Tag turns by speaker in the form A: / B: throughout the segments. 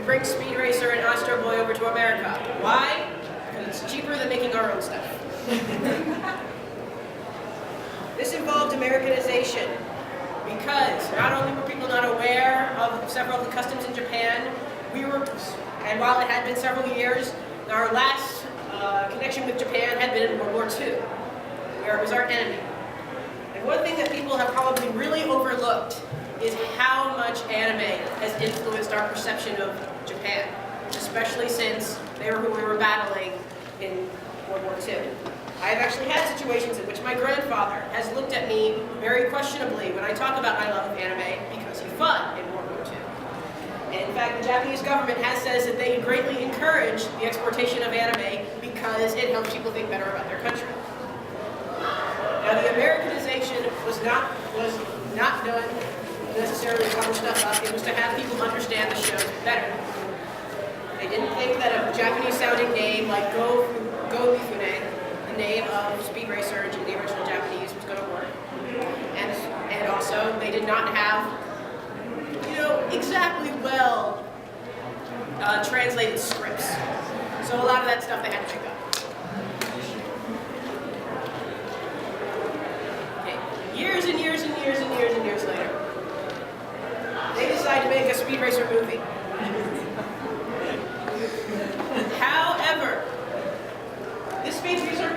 A: bring Speed Racer and Astro Boy over to America. Why? Because it's cheaper than making our own stuff. This involved Americanization because not only were people not aware of several of the customs in Japan, and while it had been several years, our last connection with Japan had been in World War II, where it was our enemy. And one thing that people have probably really overlooked is how much anime has influenced our perception of Japan, especially since they were who we were battling in World War II. I have actually had situations in which my grandfather has looked at me very questionably when I talk about my love of anime because he fought in World War II. And in fact, the Japanese government has said that they greatly encourage the exportation of anime because it helps people think better about their country. Now, the Americanization was not done necessarily to cover stuff up. It was to have people understand the shows better. They didn't think that a Japanese-sounding name like Go Mifune, the name of Speed Racer in the original Japanese, was going to work. And also, they did not have, exactly well translated scripts. So a lot of that stuff they had to pick up. Years and years and years and years and years later, they decided to make a Speed Racer movie. However, this Speed Racer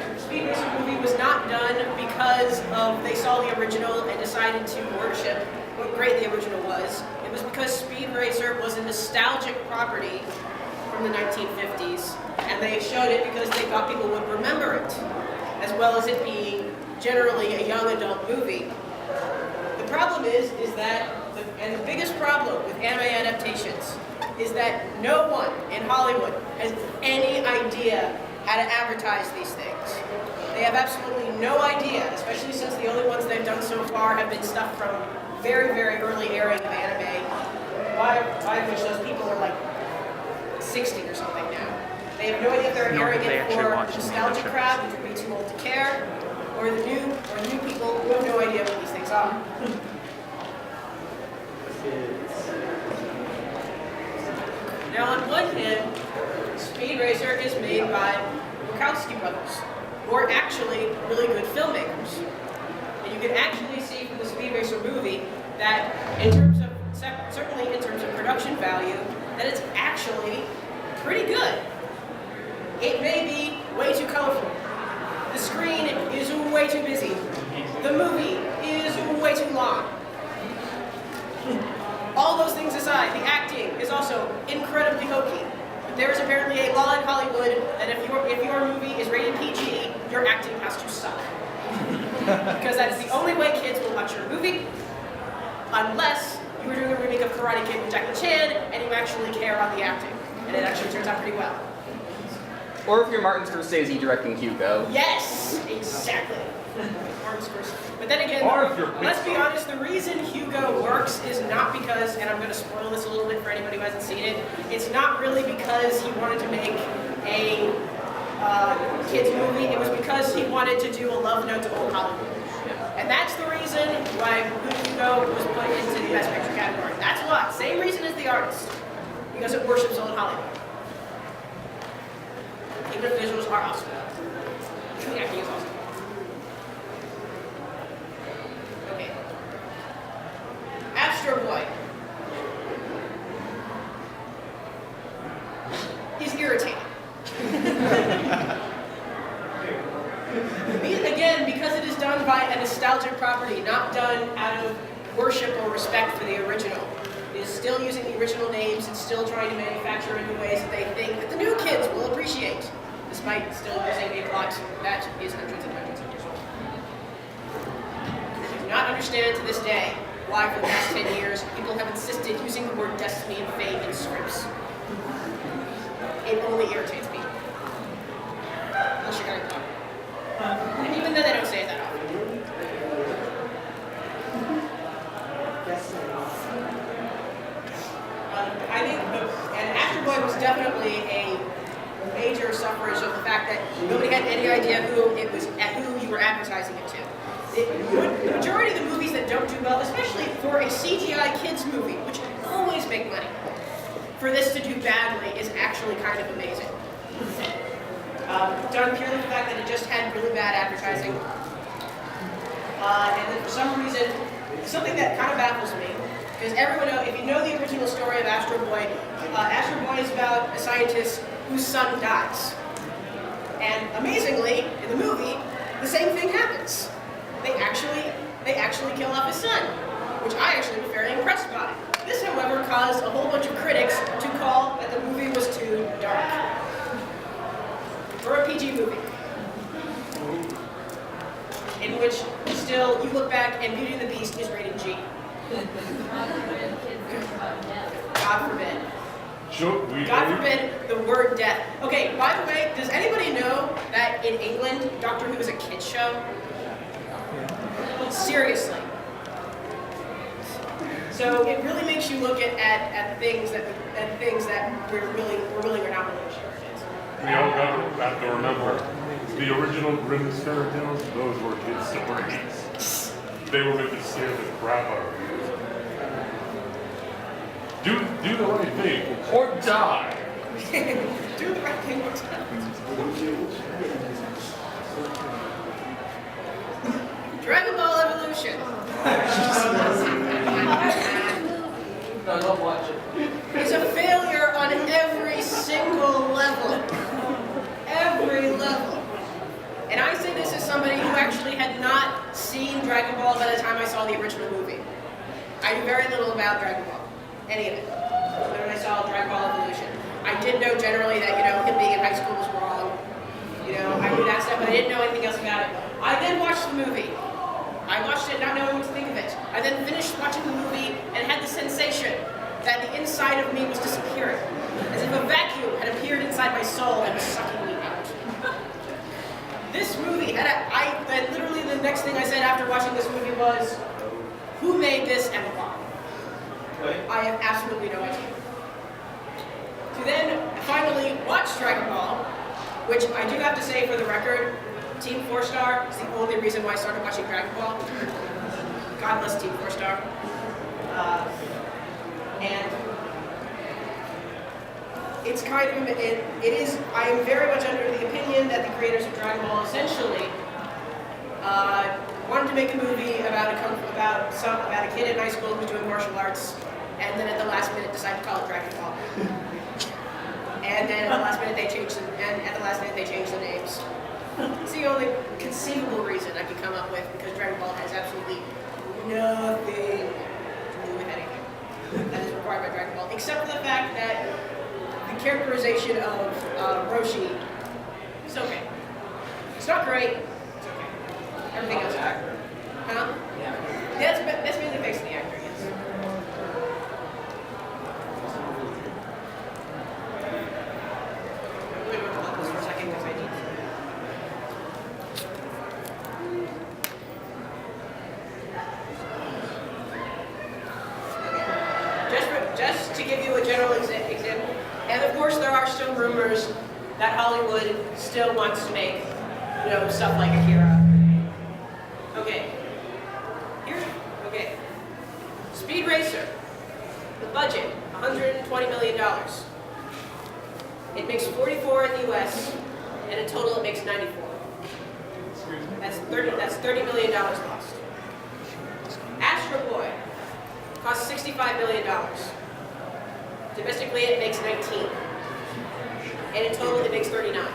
A: movie was not done because they saw the original and decided to worship what great the original was. It was because Speed Racer was a nostalgic property from the 1950s, and they showed it because they thought people would remember it, as well as it being generally a young adult movie. The problem is that, and the biggest problem with anime adaptations is that no one in Hollywood has any idea how to advertise these things. They have absolutely no idea, especially since the only ones they've done so far have been stuff from very, very early airing of anime, by which those people are like 60 or something now. They have no idea if they're airing it for nostalgic crowd, which would be too old to care, or the new people who have no idea what these things are. Now, on one hand, Speed Racer is made by Wachowski brothers, who are actually really good filmmakers. And you can actually see from the Speed Racer movie that, certainly in terms of production value, that it's actually pretty good. It may be way too colorful. The screen is way too busy. The movie is way too long. All those things aside, the acting is also incredibly hokey. There is apparently a law in Hollywood that if your movie is rated PG, your acting has to suck. Because that is the only way kids will watch your movie, unless you were doing a remake of Karate Kid with Jackie Chan and you actually care about the acting. And it actually turns out pretty well.
B: Or if you're Martin Scorsese directing Hugo.
A: Yes, exactly. Martin Scorsese. But then again, let's be honest, the reason Hugo works is not because, and I'm going to spoil this a little bit for anybody who hasn't seen it, it's not really because he wanted to make a kids movie, it was because he wanted to do a love note to old Hollywood. And that's the reason why Hugo was put into the Best Picture category. That's why. Same reason as the artist. Because it worships old Hollywood. Even if visuals are awesome. The acting is awesome. Okay. Astro Boy. He's irritating. Again, because it is done by a nostalgic property, not done out of worship or respect for the original. It is still using the original names and still trying to manufacture it in ways that they think that the new kids will appreciate, despite still using a plot that is hundreds and hundreds of years old. I do not understand to this day why for the past 10 years people have insisted using the word destiny and fate in scripts. It only irritates me. Unless you're Harry Potter. And even then they don't say it that often. I think, and Astro Boy was definitely a major suffrage of the fact that nobody had any idea who you were advertising it to. The majority of the movies that don't do well, especially for a CGI kids movie, which always make money, for this to do badly is actually kind of amazing. Done purely for the fact that it just had really bad advertising. And then for some reason, something that kind of baffles me, because everyone knows, if you know the original story of Astro Boy is about a scientist whose son dies. And amazingly, in the movie, the same thing happens. They actually kill off his son, which I actually was very impressed by. This, however, caused a whole bunch of critics to call that the movie was too dark. For a PG movie. In which, still, you look back and Beauty and the Beast is rated G. God forbid. God forbid the word death. Okay, by the way, does anybody know that in England, Doctor Who is a kids show? Seriously. So it really makes you look at things that we're really or not really sure it is.
C: We all got to remember the original Grimm's fairy tales. Those were kids' stories. They were meant to scare the crap out of you. Do the right thing or die.
A: Do the right thing or die. Dragon Ball Evolution.
D: I love watching.
A: It's a failure on every single level. Every level. And I say this as somebody who actually had not seen Dragon Ball by the time I saw the original movie. I knew very little about Dragon Ball. Any of it. When I saw Dragon Ball Evolution. I did know generally that, him being in high school was wrong. I knew that stuff, but I didn't know anything else about it. I then watched the movie. I watched it not knowing what to think of it. I then finished watching the movie and had the sensation that the inside of me was disappearing. As if a vacuum had appeared inside my soul and was sucking me out. This movie literally the next thing I said after watching this movie was, who made this and why? I have absolutely no idea. To then finally watch Dragon Ball, which I do have to say for the record, Team 4-Star is the only reason why I started watching Dragon Ball. God bless Team 4-Star. And it's kind of, I am very much under the opinion that the creators of Dragon Ball essentially wanted to make a movie about a kid in high school who's doing martial arts, and then at the last minute decided to call it Dragon Ball. And then at the last minute they changed the names. It's the only conceivable reason I can come up with, because Dragon Ball has absolutely nothing to do with anything that is required by Dragon Ball, except for the fact that the characterization of Roshi is okay. It's not great. It's okay. Everything else is okay. Huh? Yeah, that's mainly thanks to the actor, yes. I'm going to look this for a second because I need to. Just to give you a general example, and of course there are still rumors that Hollywood still wants to make, stuff like Akira. Okay. Speed Racer. The budget, $120 million. It makes 44 in the US, and in total it makes 94. That's $30 million lost. Astro Boy costs $65 million. Domestically, it makes 19. And in total, it makes 39.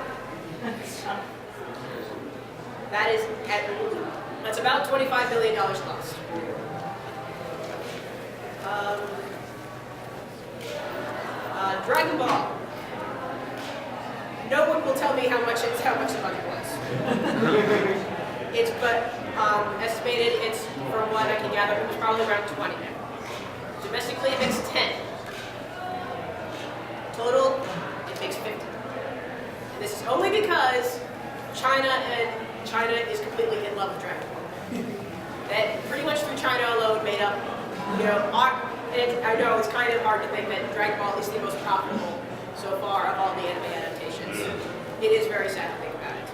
A: That's about $25 million lost. Dragon Ball. No one will tell me how much the budget was. Estimated, it's from what I can gather, it was probably around 20. Domestically, it makes 10. Total, it makes 50. And this is only because China is completely in love with Dragon Ball. That pretty much through China alone made up, I know it's kind of hard to think that Dragon Ball is the most profitable so far of all the anime adaptations. It is very sad to think about it.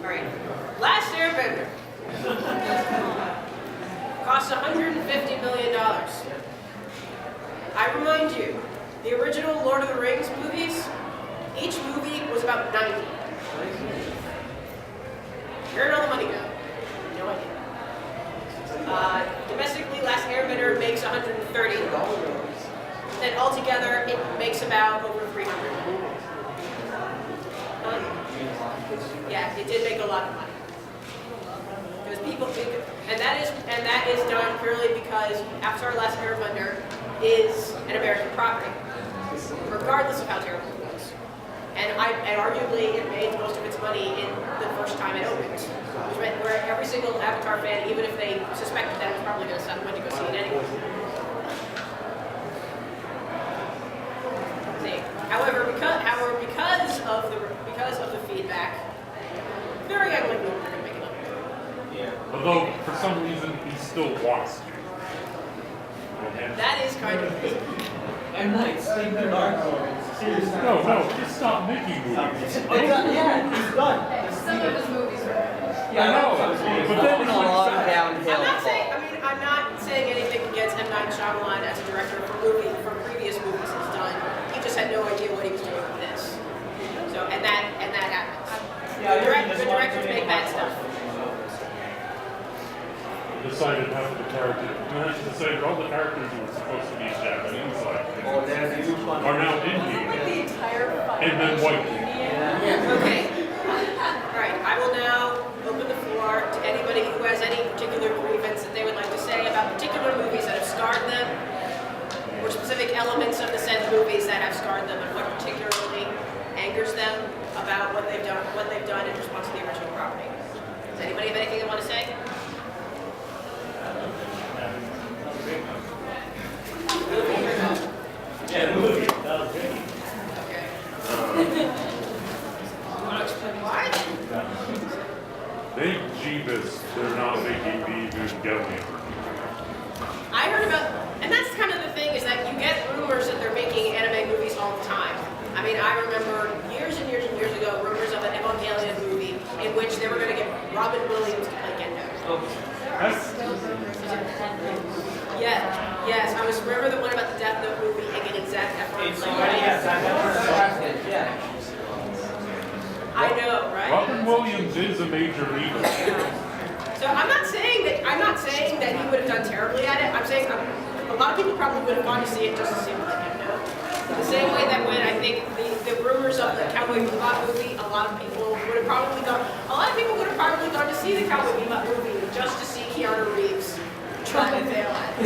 A: Alright. Last Airbender. Costs $150 million. I remind you The original Lord of the Rings movies, each movie was about 90. Where did all the money go? No idea. Domestically, Last Airbender makes 130. And altogether, it makes about over 300. Yeah, it did make a lot of money. Because people think, and that is done purely because Avatar: Last Airbender is an American property, regardless of how terrible it was. And arguably it made most of its money in the first time it opened, which meant where every single Avatar fan, even if they suspected that, was probably going to stop going to go see it anyway. However, because of the feedback, very unlikely we're going to make it up.
C: Although, for some reason, he still wants to.
A: That is kind of crazy.
D: And nice. Seriously.
C: No, just stop making movies.
D: Yeah, he's done.
E: Some of his movies are
C: I know, but then
B: Been
C: it's
B: a long
C: like,
B: downhill
A: I'm not saying anything against M. Night Shyamalan as a director for previous movies he's done. He just had no idea what he was doing with this. So, and that happens. The directors make bad stuff.
C: decided half of the characters, decided all the characters who were supposed to be Japanese, like, are now Indian. And then white people.
A: Okay. All right. I will now open the floor to anybody who has any particular grievance that they would like to say about particular movies that have scarred them, or specific elements of the said movies that have scarred them, and what particularly angers them about what they've done in response to the original property. Does anybody have anything they want to say?
D: Yeah, the movie. That was good.
A: Okay. You want to explain why?
C: Thank Jeebus, they're not making the Evangelion.
A: I heard about, and that's kind of the thing, is that you get rumors that they're making anime movies all the time. I mean, I remember years and years and years ago, rumors of an Evangelion movie in which they were going to get Robin Williams to play Gendo. Yes, I was remember the one about the Death Note movie and getting Zac Efron to play Gendo.
D: Yeah.
A: I know, right?
C: Robin Williams is a major leader.
A: So I'm not saying that he would have done terribly at it. I'm saying a lot of people probably would have gone to see it just to see him play Gendo. The same way that when I think the rumors of the Cowboy Bebop movie, a lot of people would have probably gone to see the Cowboy Bebop movie just to see Keanu Reeves try to fail at it.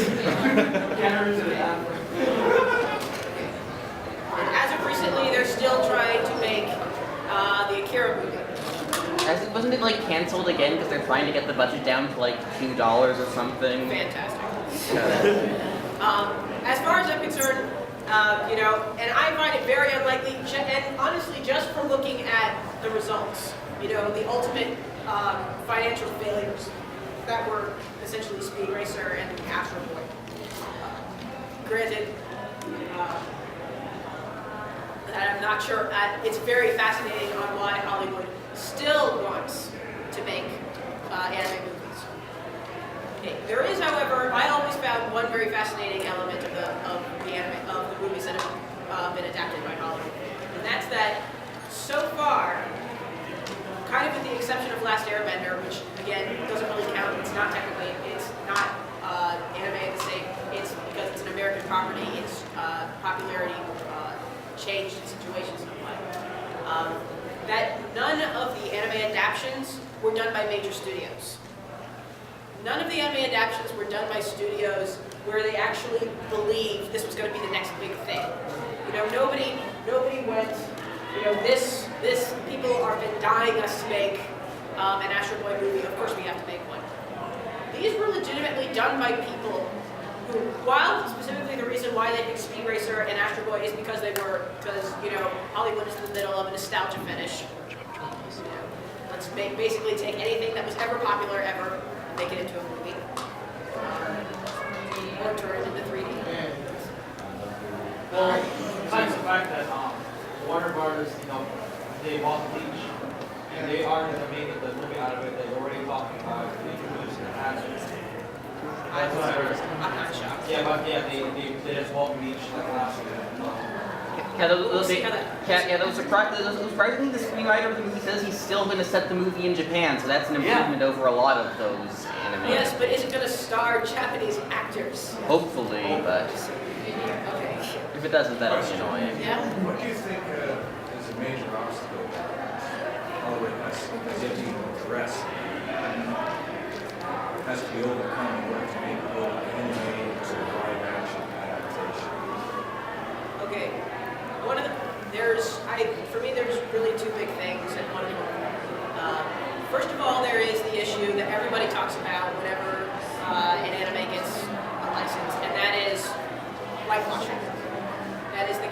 A: As of recently, they're still trying to make the Akira movie.
B: Wasn't it like canceled again because they're trying to get the budget down to like $2 or something?
A: Fantastic. As far as I'm concerned, and I find it very unlikely, and honestly, just from looking at the results, the ultimate financial failures that were essentially Speed Racer and Astro Boy. Granted, that I'm not sure, it's very fascinating on why Hollywood still wants to make anime movies. Okay. There is, however, I always found one very fascinating element of the movies that have been adapted by Hollywood, and that's that so far, kind of with the exception of Last Airbender, which again doesn't really count. It's not anime in the same. It's because it's an American property. Its popularity changed the situation somewhat. That none of the anime adaptations were done by major studios. None of the anime adaptations were done by studios where they actually believed this was going to be the next big thing. Nobody went. This people have been dying us to make an Astro Boy movie. Of course, we have to make one. These were legitimately done by people who, while specifically the reason why they picked Speed Racer and Astro Boy is because Hollywood is in the middle of a nostalgia finish. Let's basically take anything that was ever popular ever, make it into a movie, or turn it into 3D.
D: Well, besides the fact that Warner Brothers, they bought Bleach, and they are going to make the movie out of it. They're already talking about introducing the hazards.
A: I'm not shocked.
D: Yeah, but they just bought Bleach like last year.
B: Yeah,
A: We'll see how that.
B: those surprisingly, the screenwriter of the movie says he's still going to set the movie in Japan, so that's an improvement over a lot of those anime.
A: Yes, but is it going to star Japanese actors?
B: Hopefully, but
A: Okay.
B: if it doesn't, that'll be annoying.
A: Yeah.
E: What do you think is a major obstacle Hollywood has yet to address? Has to be overcome in order to make it look anime to live action adaptation?
A: Okay. For me, there's really two big things, and one of them. First of all, there is the issue that everybody talks about whenever an anime gets a license, and that is whitewashing. That is the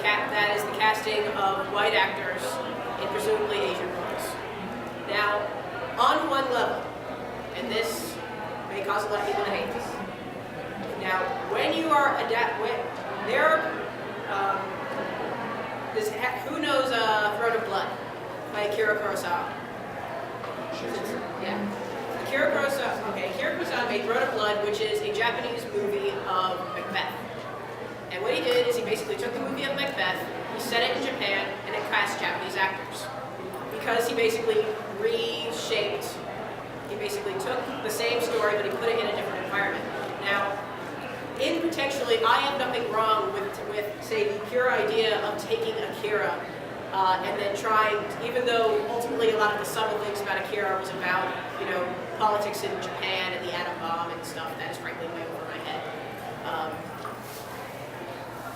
A: casting of white actors in presumably Asian roles. Now, on one level, and this may cause a lot of people to hate this. Now, when you are who knows Throne of Blood by Akira Kurosawa? Yeah. Akira Kurosawa made Throne of Blood, which is a Japanese movie of Macbeth. And what he did is he basically took the movie of Macbeth, he set it in Japan, and it cast Japanese actors. Because he basically took the same story, but he put it in a different environment. Now, potentially, I have nothing wrong with say, the pure idea of taking Akira and then trying, even though ultimately a lot of the subtle things about Akira was about, politics in Japan and the atom bomb and stuff, that is frankly way over my head.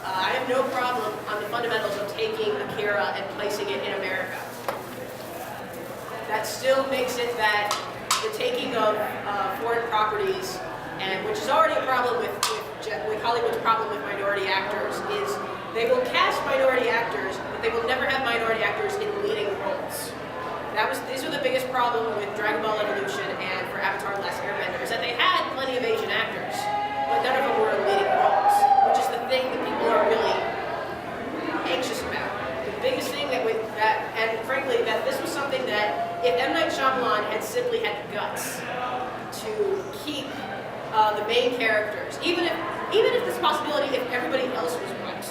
A: I have no problem on the fundamentals of taking Akira and placing it in America. That still makes it that the taking of foreign properties, and which is already a problem with Hollywood's problem with minority actors, is they will cast minority actors, but they will never have minority actors in leading roles. These were the biggest problem with Dragon Ball Evolution and for Avatar: The Last Airbender, is that they had plenty of Asian actors, but none of them were in leading roles, which is the thing that people are really anxious about. The biggest thing and frankly, that this was something that if M. Night Shyamalan had simply had the guts to keep the main characters, even if this possibility if everybody else was white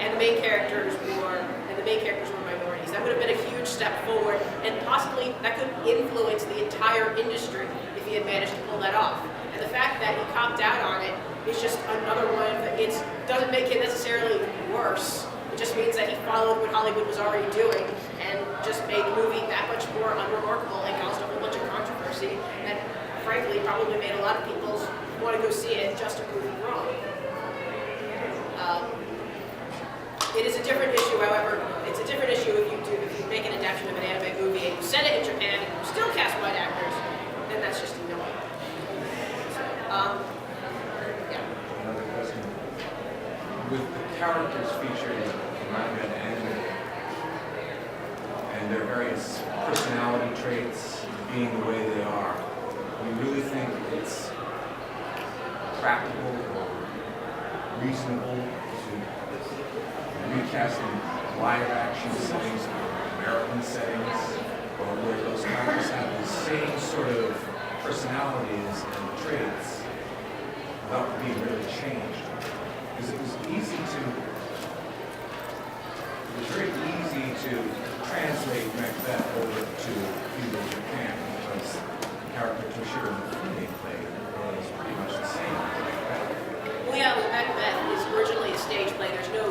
A: and the main characters were minorities, that would have been a huge step forward, and possibly that could influence the entire industry if he had managed to pull that off. And the fact that he copped out on it is just another one that it doesn't make it necessarily worse. It just means that he followed what Hollywood was already doing and just made the movie that much more unremarkable and caused a whole bunch of controversy that frankly probably made a lot of people want to go see it just to prove him wrong. It is a different issue, however. It's a different issue if you make an adaptation of an anime movie and you set it in Japan and you still cast white actors, then that's just annoying. Yeah.
E: Another question. With the characters featured in manga and anime, and their various personality traits being the way they are, do you really think it's practical or reasonable to recast in live action settings or American settings, or where those characters have the same sort of personalities and traits without being really changed? Because it was very easy to translate Macbeth over to feudal Japan, because the character Toshiro Mifune played was pretty much the same as Macbeth.
A: Well, yeah, with Macbeth is originally a stage play. There's no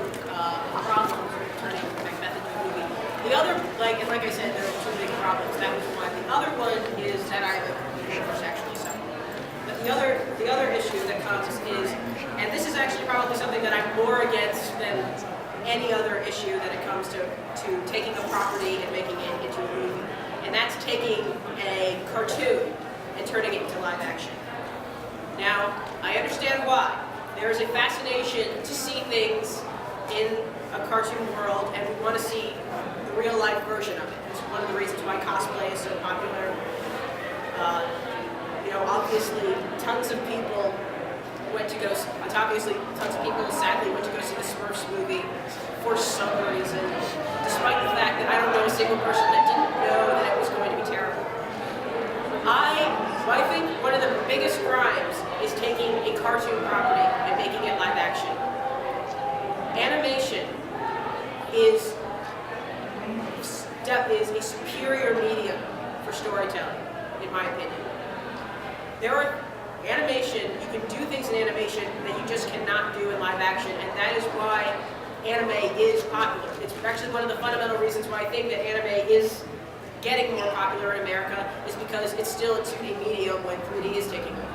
A: problem with turning Macbeth into a movie. The other, like I said, there are two big problems. That was one. The other one is that I have a universe actually so. But the other issue that comes is, and this is actually probably something that I'm more against than any other issue that it comes to taking a property and making it into a movie. And that's taking a cartoon and turning it into live action. Now, I understand why. There is a fascination to see things in a cartoon world, and we want to see the real life version of it. It's one of the reasons why cosplay is so popular. Obviously, tons of people sadly went to go see the Smurfs movie for some reason, despite the fact that I don't know a single person that didn't know that it was going to be terrible. I think one of the biggest crimes is taking a cartoon property and making it live action. Animation is a superior medium for storytelling, in my opinion. There are animation, you can do things in animation that you just cannot do in live action, and that is why anime is popular. It's actually one of the fundamental reasons why I think that anime is getting more popular in America, is because it's still a 2D medium when 3D is taking over.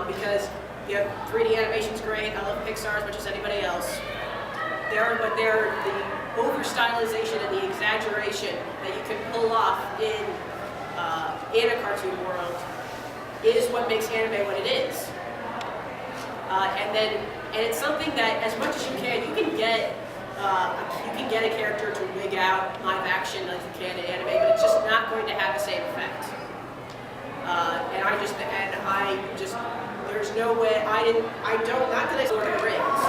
A: Because 3D animation is great, I love Pixar as much as anybody else. But the over-stylization and the exaggeration that you can pull off in a cartoon world is what makes anime what it is. And it's something that, as much as you can get a character to wig out live action like you can in anime, but it's just not going to have the same effect. There's no way, not that I Lord of the Rings.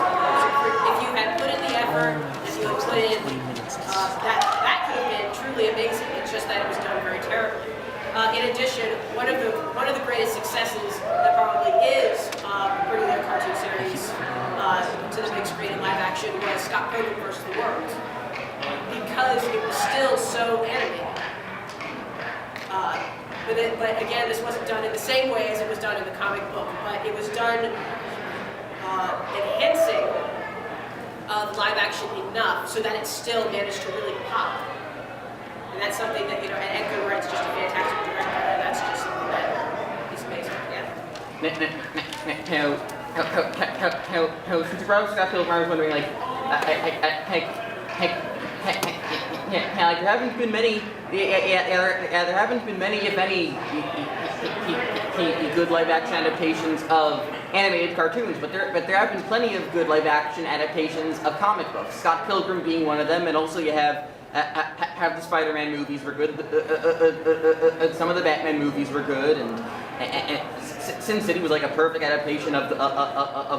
A: If you had put in the effort, if you had put in, that could have been truly amazing. It's just that it was done very terribly. In addition, one of the greatest successes that probably is bringing their cartoon series to the big screen in live action was Scott Pilgrim vs. the World, because it was still so animated. But again, this wasn't done in the same way as it was done in the comic book, but it was done enhancing the live action enough so that it still managed to really pop. And that's something that, and Edgar Wright's just a fantastic director, and that's just something that is amazing,
B: Since you brought up Scott Pilgrim, I was wondering, like, there haven't been many, there haven't been many, if any, good live-action adaptations of animated cartoons, but there have been plenty of good live-action adaptations of comic books. Scott Pilgrim being one of them, and also you have the Spider-Man movies were good. Some of the Batman movies were good, and Sin City was like a perfect adaptation of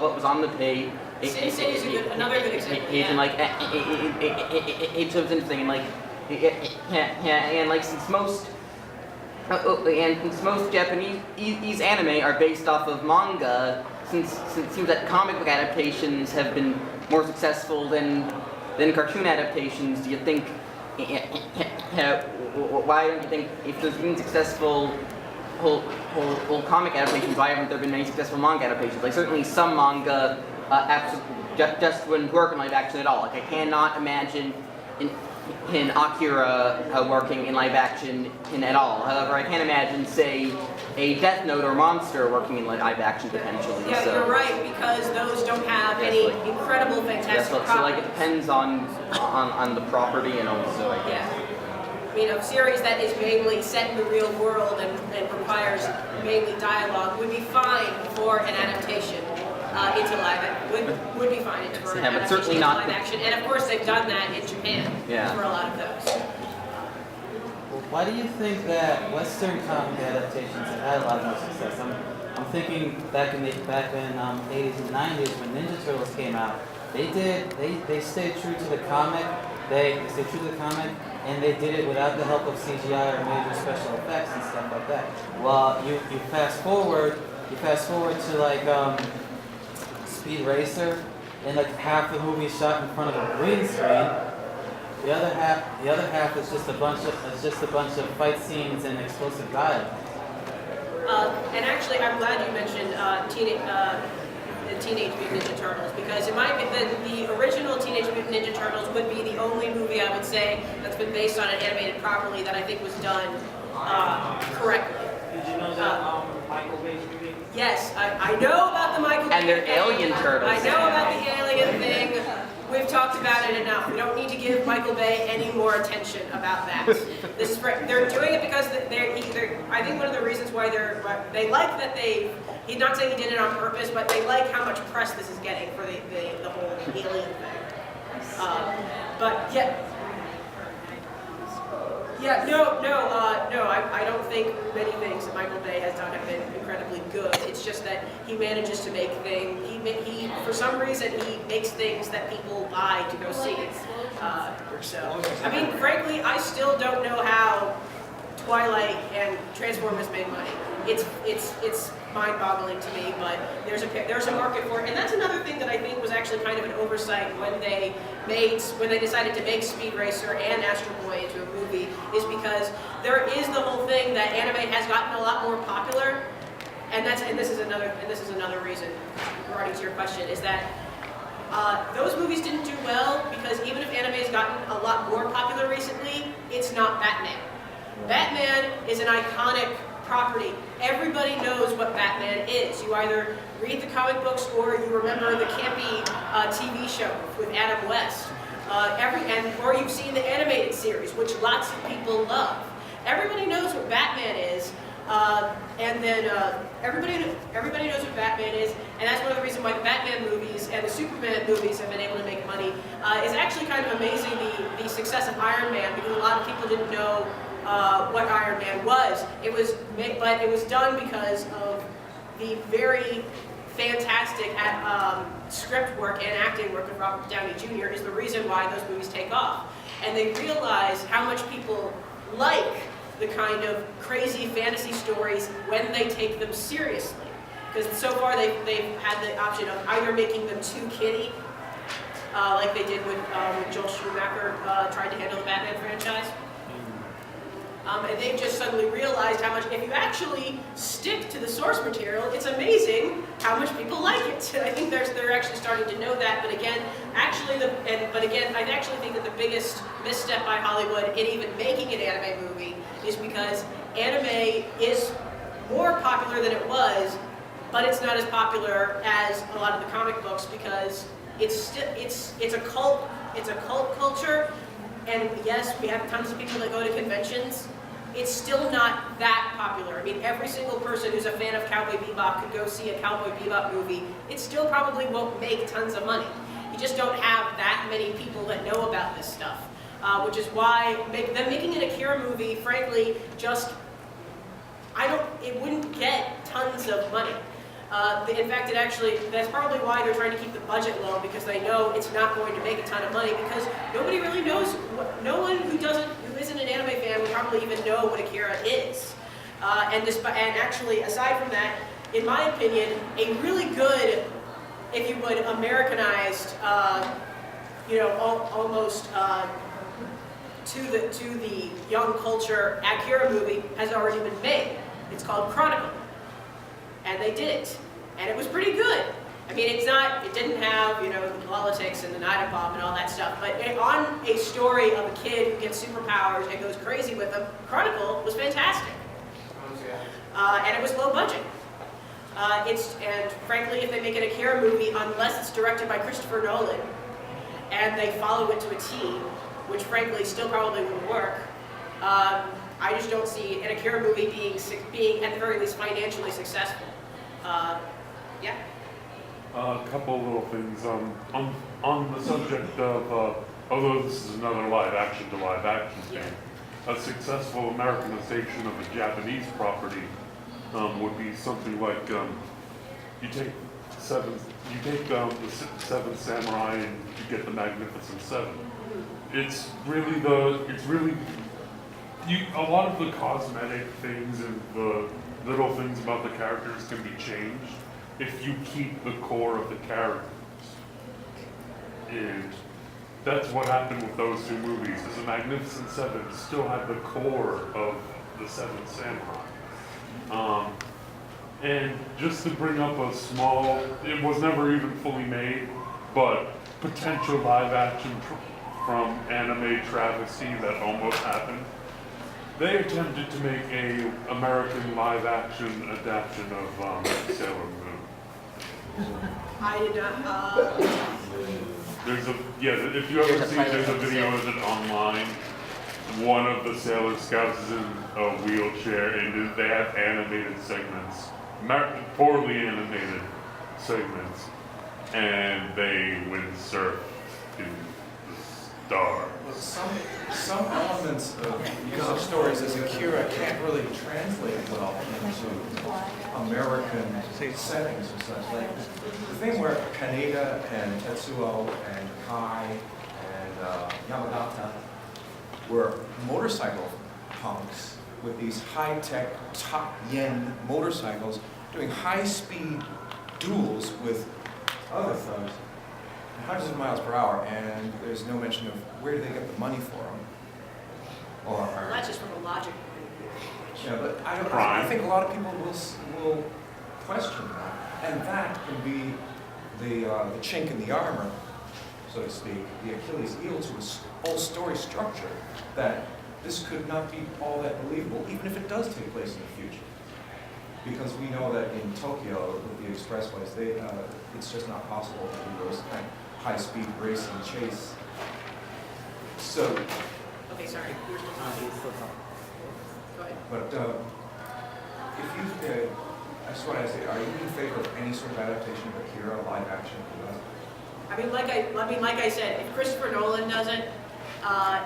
B: what was on the page.
A: Sin City is another good example.
B: And like it was interesting, and like and like since most Japanese anime are based off of manga, since it seems that comic book adaptations have been more successful than cartoon adaptations, do you think? Why don't you think, if there's been successful whole comic adaptations, why haven't there been many successful manga adaptations? Like certainly some manga just wouldn't work in live action at all. Like I cannot imagine in Akira working in live action at all. However, I can imagine, say, a Death Note or Monster working in live action potentially.
A: Yeah,
B: so.
A: You're right, because those don't have any incredible, fantastic
B: so like it depends on the property and also I guess.
A: Yeah. Series that is mainly set in the real world and requires mainly dialogue would be fine for an adaptation into live would be fine for an adaptation
B: certainly
A: into
B: not
A: live action. And of course they've done that in Japan for a lot of those.
F: Well, why do you think that Western comic adaptations have had a lot more success? I'm thinking back in 80s and 90s when Ninja Turtles came out, they stayed true to the comic. They stayed true to the comic, and they did it without the help of CGI or major special effects and stuff like that. Well, you fast forward to like Speed Racer, and like half the movie is shot in front of a green screen. The other half is just a bunch of fight scenes and explosive dialogue.
A: And actually, I'm glad you mentioned the Teenage Mutant Ninja Turtles, because in my opinion, the original Teenage Mutant Ninja Turtles would be the only movie I would say that's been based on and animated properly that I think was done correctly.
D: Did you know that Michael Bay's movie?
A: Yes, I know about the Michael Bay
B: And they're
A: thing.
B: alien turtles.
A: I know about the alien thing. We've talked about it enough. We don't need to give Michael Bay any more attention about that. They're doing it because I think one of the reasons why they like that he's not saying he did it on purpose, but they like how much press this is getting for the whole alien thing. But I don't think many things that Michael Bay has done have been incredibly good. It's just that he manages to make things. He for some reason he makes things that people buy to go see. So I mean, frankly, I still don't know how Twilight and Transformers made money. It's mind-boggling to me, but there's a market for it. And that's another thing that I think was actually kind of an oversight when they decided to make Speed Racer and Astro Boy into a movie, is because there is the whole thing that anime has gotten a lot more popular, and this is another reason, regarding to your question, is that those movies didn't do well because even if anime has gotten a lot more popular recently, it's not Batman. Batman is an iconic property. Everybody knows what Batman is. You either read the comic books or you remember the campy TV show with Adam West. Or you've seen the animated series, which lots of people love. Everybody knows what Batman is, everybody knows what Batman is, and that's one of the reasons why the Batman movies and the Superman movies have been able to make money. It's actually kind of amazing the success of Iron Man, because a lot of people didn't know what Iron Man was. But it was done because of the very fantastic script work and acting work of Robert Downey Jr. is the reason why those movies take off. And they realize how much people like the kind of crazy fantasy stories when they take them seriously. Because so far they've had the option of either making them too kiddie, like they did when Joel Schumacher tried to handle the Batman franchise. And they've just suddenly realized how much, if you actually stick to the source material, it's amazing how much people like it. And I think they're actually starting to know that. But again, I actually think that the biggest misstep by Hollywood in even making an anime movie is because anime is more popular than it was, but it's not as popular as a lot of the comic books because it's a cult culture. And yes, we have tons of people that go to conventions. It's still not that popular. I mean, every single person who's a fan of Cowboy Bebop could go see a Cowboy Bebop movie. It still probably won't make tons of money. You just don't have that many people that know about this stuff, which is why them making an Akira movie, frankly, it wouldn't get tons of money. In fact, that's probably why they're trying to keep the budget low, because they know it's not going to make a ton of money, because nobody really knows, no one who isn't an anime fan would probably even know what Akira is. And actually, aside from that, in my opinion, a really good, if you would, Americanized, almost to the young culture Akira movie has already been made. It's called Chronicle. And they did it, and it was pretty good. I mean, it didn't have, the politics and the Nida Bomb and all that stuff, but on a story of a kid who gets superpowers and goes crazy with them, Chronicle was fantastic. And it was low budget. And frankly, if they make an Akira movie, unless it's directed by Christopher Nolan, and they follow it to a T, which frankly still probably wouldn't work, I just don't see an Akira movie being at the very least financially successful. Yeah.
C: A couple little things on the subject of, although this is another live action to live action thing, a successful Americanization of a Japanese property would be something like you take the Seven Samurai and you get the Magnificent Seven. It's really a lot of the cosmetic things and the little things about the characters can be changed if you keep the core of the characters. And that's what happened with those two movies, is the Magnificent Seven still had the core of the Seven Samurai. And just to bring up a small, it was never even fully made, but potential live action from anime travesty that almost happened. They attempted to make a American live action adaptation of Sailor Moon.
A: I did not.
C: If you ever see, there's a video of it online. One of the Sailor Scouts is in a wheelchair, and they have animated segments, poorly animated segments, and they windsurf to the stars.
E: Some elements of those stories as Akira can't really translate well into American settings or such. Like the thing where Kaneda and Tetsuo and Kai and Yamagata were motorcycle punks with these high-tech, top-yen motorcycles doing high-speed duels with other thugs at hundreds of miles per hour, and there's no mention of where do they get the money for them.
A: Well, that's just from a logic.
E: Yeah, but I think a lot of people will question that, and that can be the chink in the armor, so to speak, the Achilles heel to a whole story structure, that this could not be all that believable, even if it does take place in the future. Because we know that in Tokyo, with the expressways, it's just not possible to do those kind of high-speed race and chase. So,
A: Okay, sorry. You were still talking. Go ahead.
E: but if you, I just want to ask you, are you in favor of any sort of adaptation of Akira live action?
A: I mean, like I said, if Christopher Nolan does it, and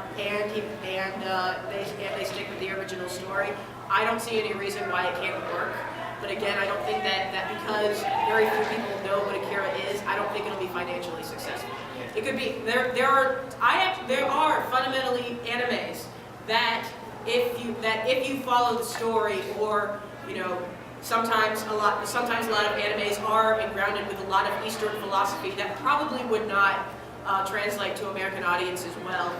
A: they stick with the original story, I don't see any reason why it can't work. But again, I don't think that because very few people know what Akira is, I don't think it'll be financially successful. It could be there are fundamentally animes that if you follow the story, or sometimes a lot of animes are grounded with a lot of Eastern philosophy that probably would not translate to American audience as well,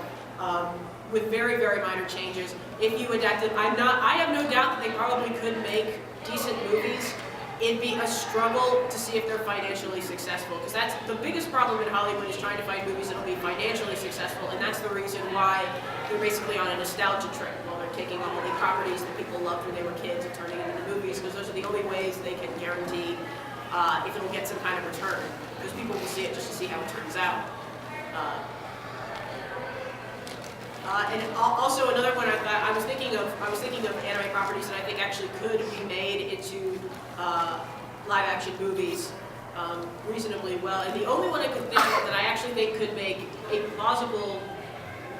A: with very, very minor changes. If you adapt it, I have no doubt that they probably could make decent movies. It'd be a struggle to see if they're financially successful, because that's the biggest problem in Hollywood, is trying to find movies that'll be financially successful, and that's the reason why they're basically on a nostalgia trip. Well, they're taking all the properties that people loved when they were kids and turning them into movies, because those are the only ways they can guarantee if it'll get some kind of return, because people will see it just to see how it turns out. And also another one I was thinking of anime properties that I think actually could be made into live action movies reasonably well. And the only one I could think of that I actually think could make a plausible,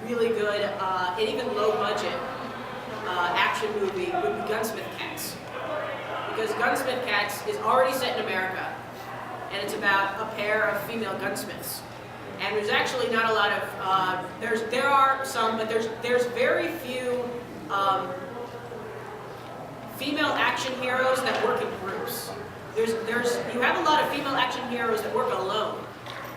A: really good, and even low budget action movie would be Gunsmith Cats. Because Gunsmith Cats is already set in America, and it's about a pair of female gunsmiths. And there's actually not a lot of, there are some, but there's very few female action heroes that work in groups. You have a lot of female action heroes that work alone,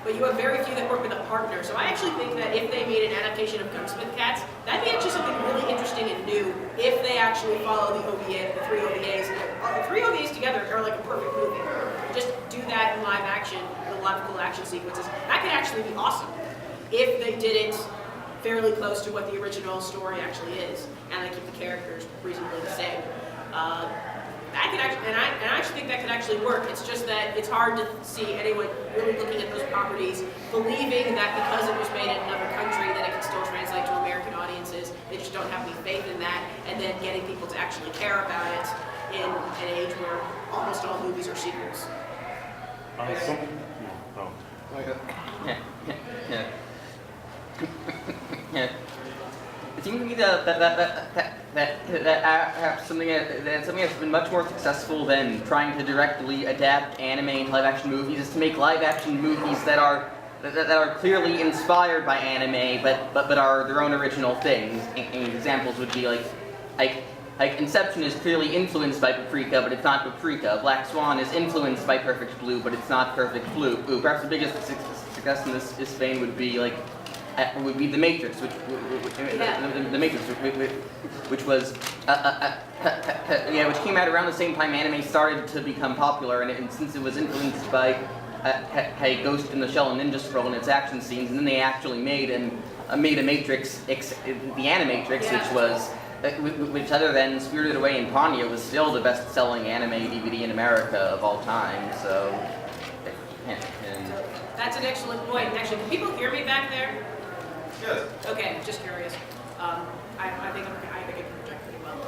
A: but you have very few that work with a partner. So I actually think that if they made an adaptation of Gunsmith Cats, that'd be actually something really interesting and new if they actually follow the three OVAs. The three OVAs together are like a perfect movie. Just do that in live action, with a lot of cool action sequences. That could actually be awesome if they did it fairly close to what the original story actually is, and they keep the characters reasonably the same. That could actually, and I actually think that could actually work. It's just that it's hard to see anyone really looking at those properties, believing that because it was made in another country that it can still translate to American audiences. They just don't have any faith in that, and then getting people to actually care about it in an age where almost all movies are sequels.
B: Yeah. It seems to me that something that's been much more successful than trying to directly adapt anime and live action movies is to make live action movies that are clearly inspired by anime, but are their own original things. And examples would be like Inception is clearly influenced by Paprika, but it's not Paprika. Black Swan is influenced by Perfect Blue, but it's not Perfect Blue. Perhaps the biggest success in this vein would be The Matrix, which was which came out around the same time anime started to become popular, and since it was influenced by Ghost in the Shell and Ninja Scroll and its action scenes, and then they actually made a Matrix, the Animatrix, which other than Spirited Away and Ponyo was still the best-selling anime DVD in America of all time. So
A: that's an excellent point. Actually, can people hear me back there?
C: Yes.
A: Okay, just curious. I think I can project pretty well.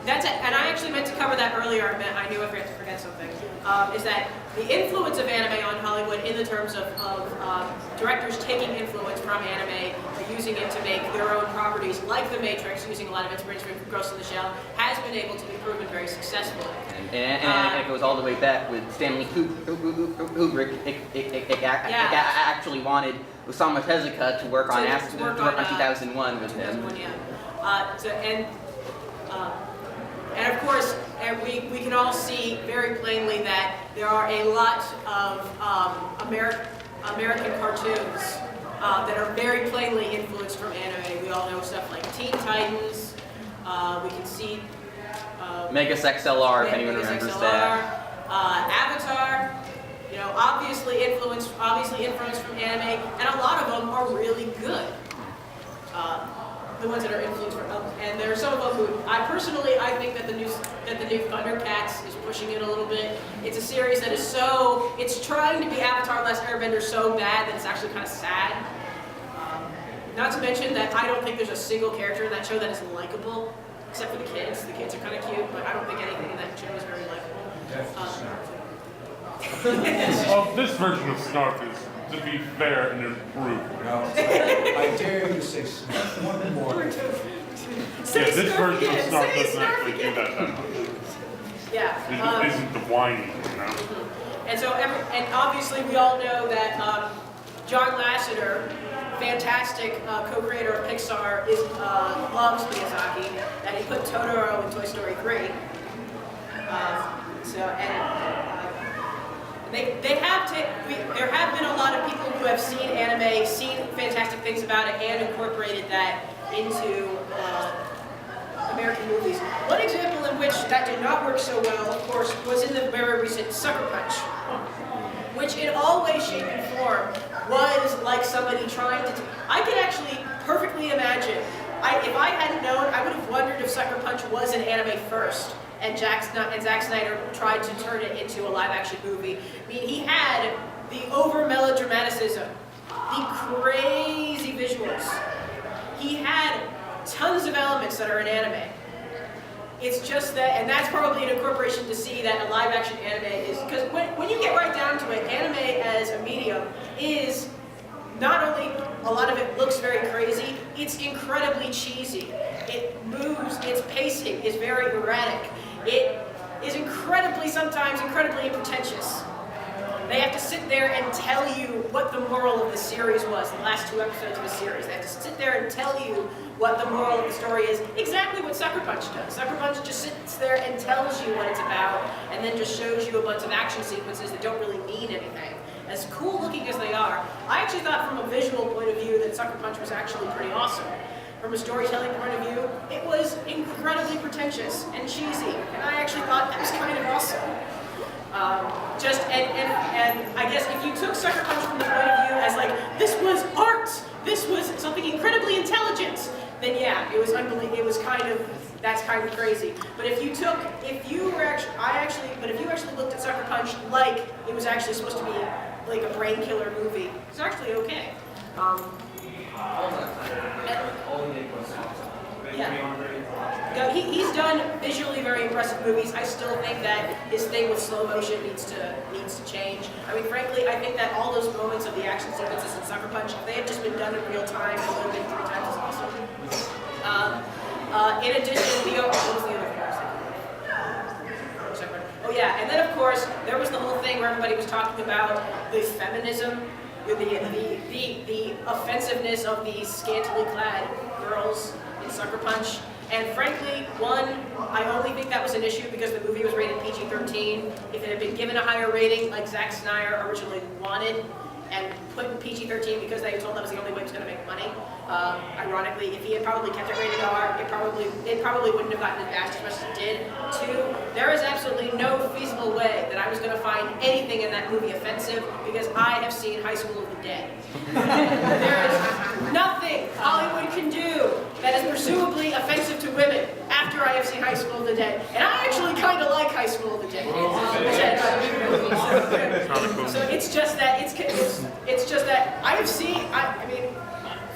A: That's it. And I actually meant to cover that earlier. I knew I forgot to forget something. Is that the influence of anime on Hollywood in the terms of directors taking influence from anime, using it to make their own properties, like The Matrix, using a lot of inspiration from Ghost in the Shell, has been able to be proven very successful.
B: And it goes all the way back with Stanley Kubrick. Actually wanted Osamu Tezuka to work on 2001 with him.
A: And of course, and we can all see very plainly that there are a lot of American cartoons that are very plainly influenced from anime. We all know stuff like Teen Titans. We can see
B: Megas XLR, if anyone
A: Megas
B: remembers
A: XLR,
B: that.
A: Avatar. You know, obviously influenced from anime, and a lot of them are really good. The ones that are influenced from, and there are some of them who I think that the new Thundercats is pushing it a little bit. It's a series that is it's trying to be Avatar Last Airbender so bad that it's actually kind of sad. Not to mention that I don't think there's a single character in that show that is likable, except for the kids. The kids are kind of cute, but I don't think anything in that show is very likable.
C: This version of Snarf is, to be fair, and improved.
E: No, I dare you to say one more.
C: Yeah, this version of Snarf doesn't actually do that much.
A: Yeah.
C: It isn't the whiny, you know?
A: And so, and obviously we all know that John Lasseter, fantastic co-creator of Pixar, loves Miyazaki, and he put Totoro in Toy Story 3. There have been a lot of people who have seen anime, seen fantastic things about it, and incorporated that into American movies. One example in which that did not work so well, of course, was in the very recent Sucker Punch, which in all way, shape, and form was like somebody trying to... I could actually perfectly imagine, if I hadn't known, I would have wondered if Sucker Punch was an anime first. And Zack Snyder tried to turn it into a live-action movie. I mean, he had the over-melodramaticism, the crazy visuals. He had tons of elements that are in anime. It's just that, and that's probably an incorporation to see that a live-action anime is, because when you get right down to it, anime as a medium is not only a lot of it looks very crazy, it's incredibly cheesy. It moves, its pacing is very erratic. It is sometimes incredibly pretentious. They have to sit there and tell you what the moral of the series was, the last 2 episodes of the series. They have to sit there and tell you what the moral of the story is, exactly what Sucker Punch does. Sucker Punch just sits there and tells you what it's about, and then just shows you a bunch of action sequences that don't really mean anything. As cool looking as they are, I actually thought from a visual point of view that Sucker Punch was actually pretty awesome. From a storytelling point of view, it was incredibly pretentious and cheesy, and I actually thought that was kind of awesome. And I guess if you took Sucker Punch from the point of view as like, this was art, this was something incredibly intelligent, then yeah, it was unbelievable. It was that's kind of crazy. But if you actually looked at Sucker Punch like it was actually supposed to be like a brain killer movie, it's actually okay. Yeah. He's done visually very impressive movies. I still think that his thing with slow motion needs to change. I mean, frankly, I think that all those moments of the action sequences in Sucker Punch, if they had just been done in real time, it would have been 3 times as awesome. In addition, what was the other thing I was thinking? Oh yeah, and then of course there was the whole thing where everybody was talking about the feminism, the offensiveness of these scantily clad girls in Sucker Punch. And frankly, I only think that was an issue because the movie was rated PG-13. If it had been given a higher rating, like Zack Snyder originally wanted, and put in PG-13 because they were told that was the only way it was going to make money. Ironically, if he had probably kept it rated R, it probably wouldn't have gotten as much as it did. 2, there is absolutely no feasible way that I was going to find anything in that movie offensive because I have seen High School of the Dead. There is nothing Hollywood can do that is presumably offensive to women after I have seen High School of the Dead. And I actually kind of like High School of the Dead. So it's just that I have seen. I mean,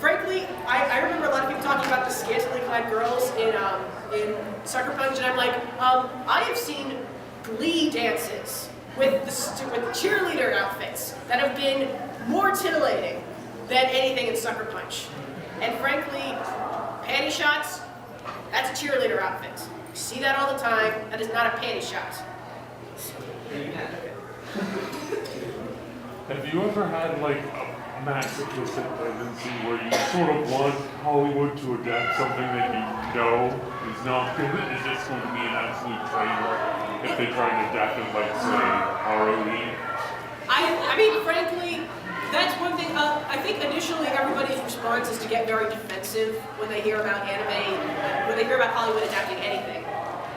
A: frankly, I remember a lot of people talking about the scantily clad girls in Sucker Punch, and I'm like, I have seen Glee dances with cheerleader outfits that have been more titillating than anything in Sucker Punch. And frankly, panty shots, that's a cheerleader outfit. You see that all the time. That is not a panty shot.
C: Have you ever had like masochistic tendency where you sort of want Hollywood to adapt something that you know is not good, is just going to be an absolute train wreck if they try and adapt it like, say, ROE.
A: I mean, frankly, that's one thing. I think initially everybody's response is to get very defensive when they hear about anime, when they hear about Hollywood adapting anything.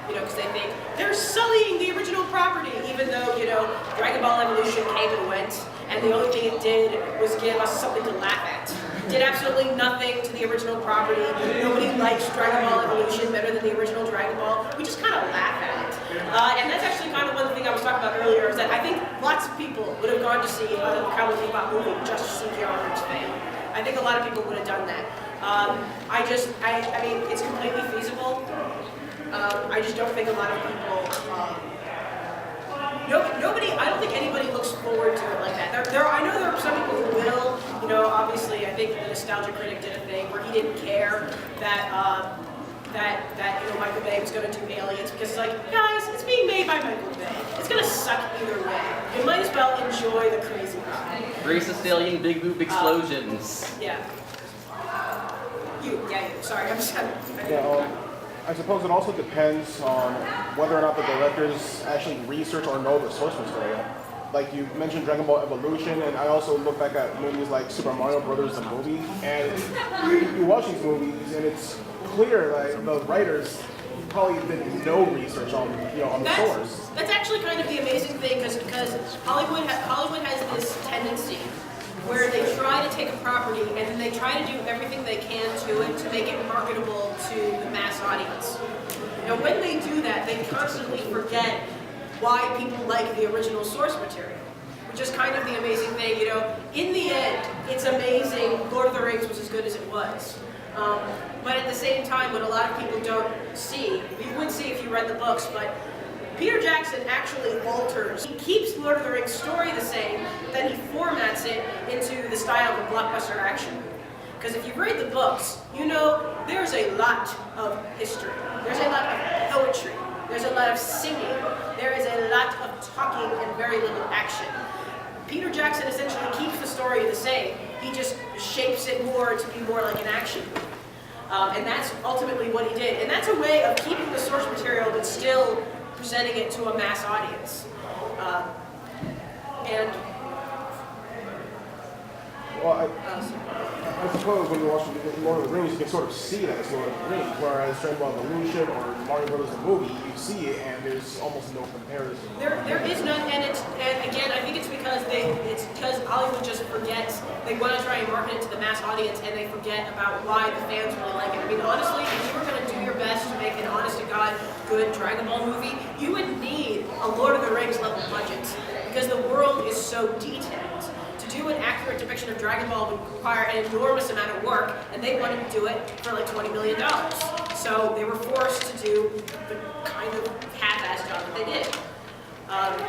A: You know, because they think they're sullying the original property, even though, you know, Dragon Ball Evolution came and went, and the only thing it did was give us something to laugh at. It did absolutely nothing to the original property. Nobody likes Dragon Ball Evolution better than the original Dragon Ball. We just kind of laugh at it. And that's actually kind of one thing I was talking about earlier, is that I think lots of people would have gone to see the Cowboy Bebop movie just to see Keanu Reeves fail. I think a lot of people would have done that. I mean, it's completely feasible. I just don't think a lot of people, nobody, I don't think anybody looks forward to it like that. I know there are some people who will, you know, obviously I think the Nostalgia Critic did a thing where he didn't care that, you know, Michael Bay was going to do Aliens, because it's like, guys, it's being made by Michael Bay. It's going to suck either way. You might as well enjoy the crazy ride.
B: Racist alien big boob explosions.
A: Yeah. You, sorry, I'm sorry.
G: I suppose it also depends on whether or not the directors actually research or know the source material. Like you mentioned Dragon Ball Evolution, and I also look back at movies like Super Mario Brothers, the movie, and you watch these movies, and it's clear that the writers probably did no research on, you know, on the source.
A: That's actually kind of the amazing thing, because Hollywood has this tendency where they try to take a property and then they try to do everything they can to it to make it marketable to the mass audience. Now, when they do that, they constantly forget why people like the original source material, which is kind of the amazing thing. You know, in the end, it's amazing. Lord of the Rings was as good as it was. But at the same time, what a lot of people don't see, you would see if you read the books, but Peter Jackson actually alters. He keeps Lord of the Rings story the same, but then he formats it into the style of a blockbuster action. Because if you read the books, you know there's a lot of history. There's a lot of poetry. There's a lot of singing. There is a lot of talking and very little action. Peter Jackson essentially keeps the story the same. He just shapes it more to be more like an action movie. And that's ultimately what he did. And that's a way of keeping the source material but still presenting it to a mass audience.
G: Well, I suppose when you watch Lord of the Rings, you can sort of see that it's Lord of the Rings, whereas Dragon Ball Evolution or Mario Brothers the movie, you see it and there's almost no comparison.
A: There is none, and again, I think it's because Hollywood just forgets. They want to try and market it to the mass audience, and they forget about why the fans really like it. I mean, honestly, if you were going to do your best to make an honest-to-God good Dragon Ball movie, you would need a Lord of the Rings level budget, because the world is so detailed. To do an accurate depiction of Dragon Ball would require an enormous amount of work, and they wanted to do it for like $20 million. So they were forced to do the kind of half-assed job that they did.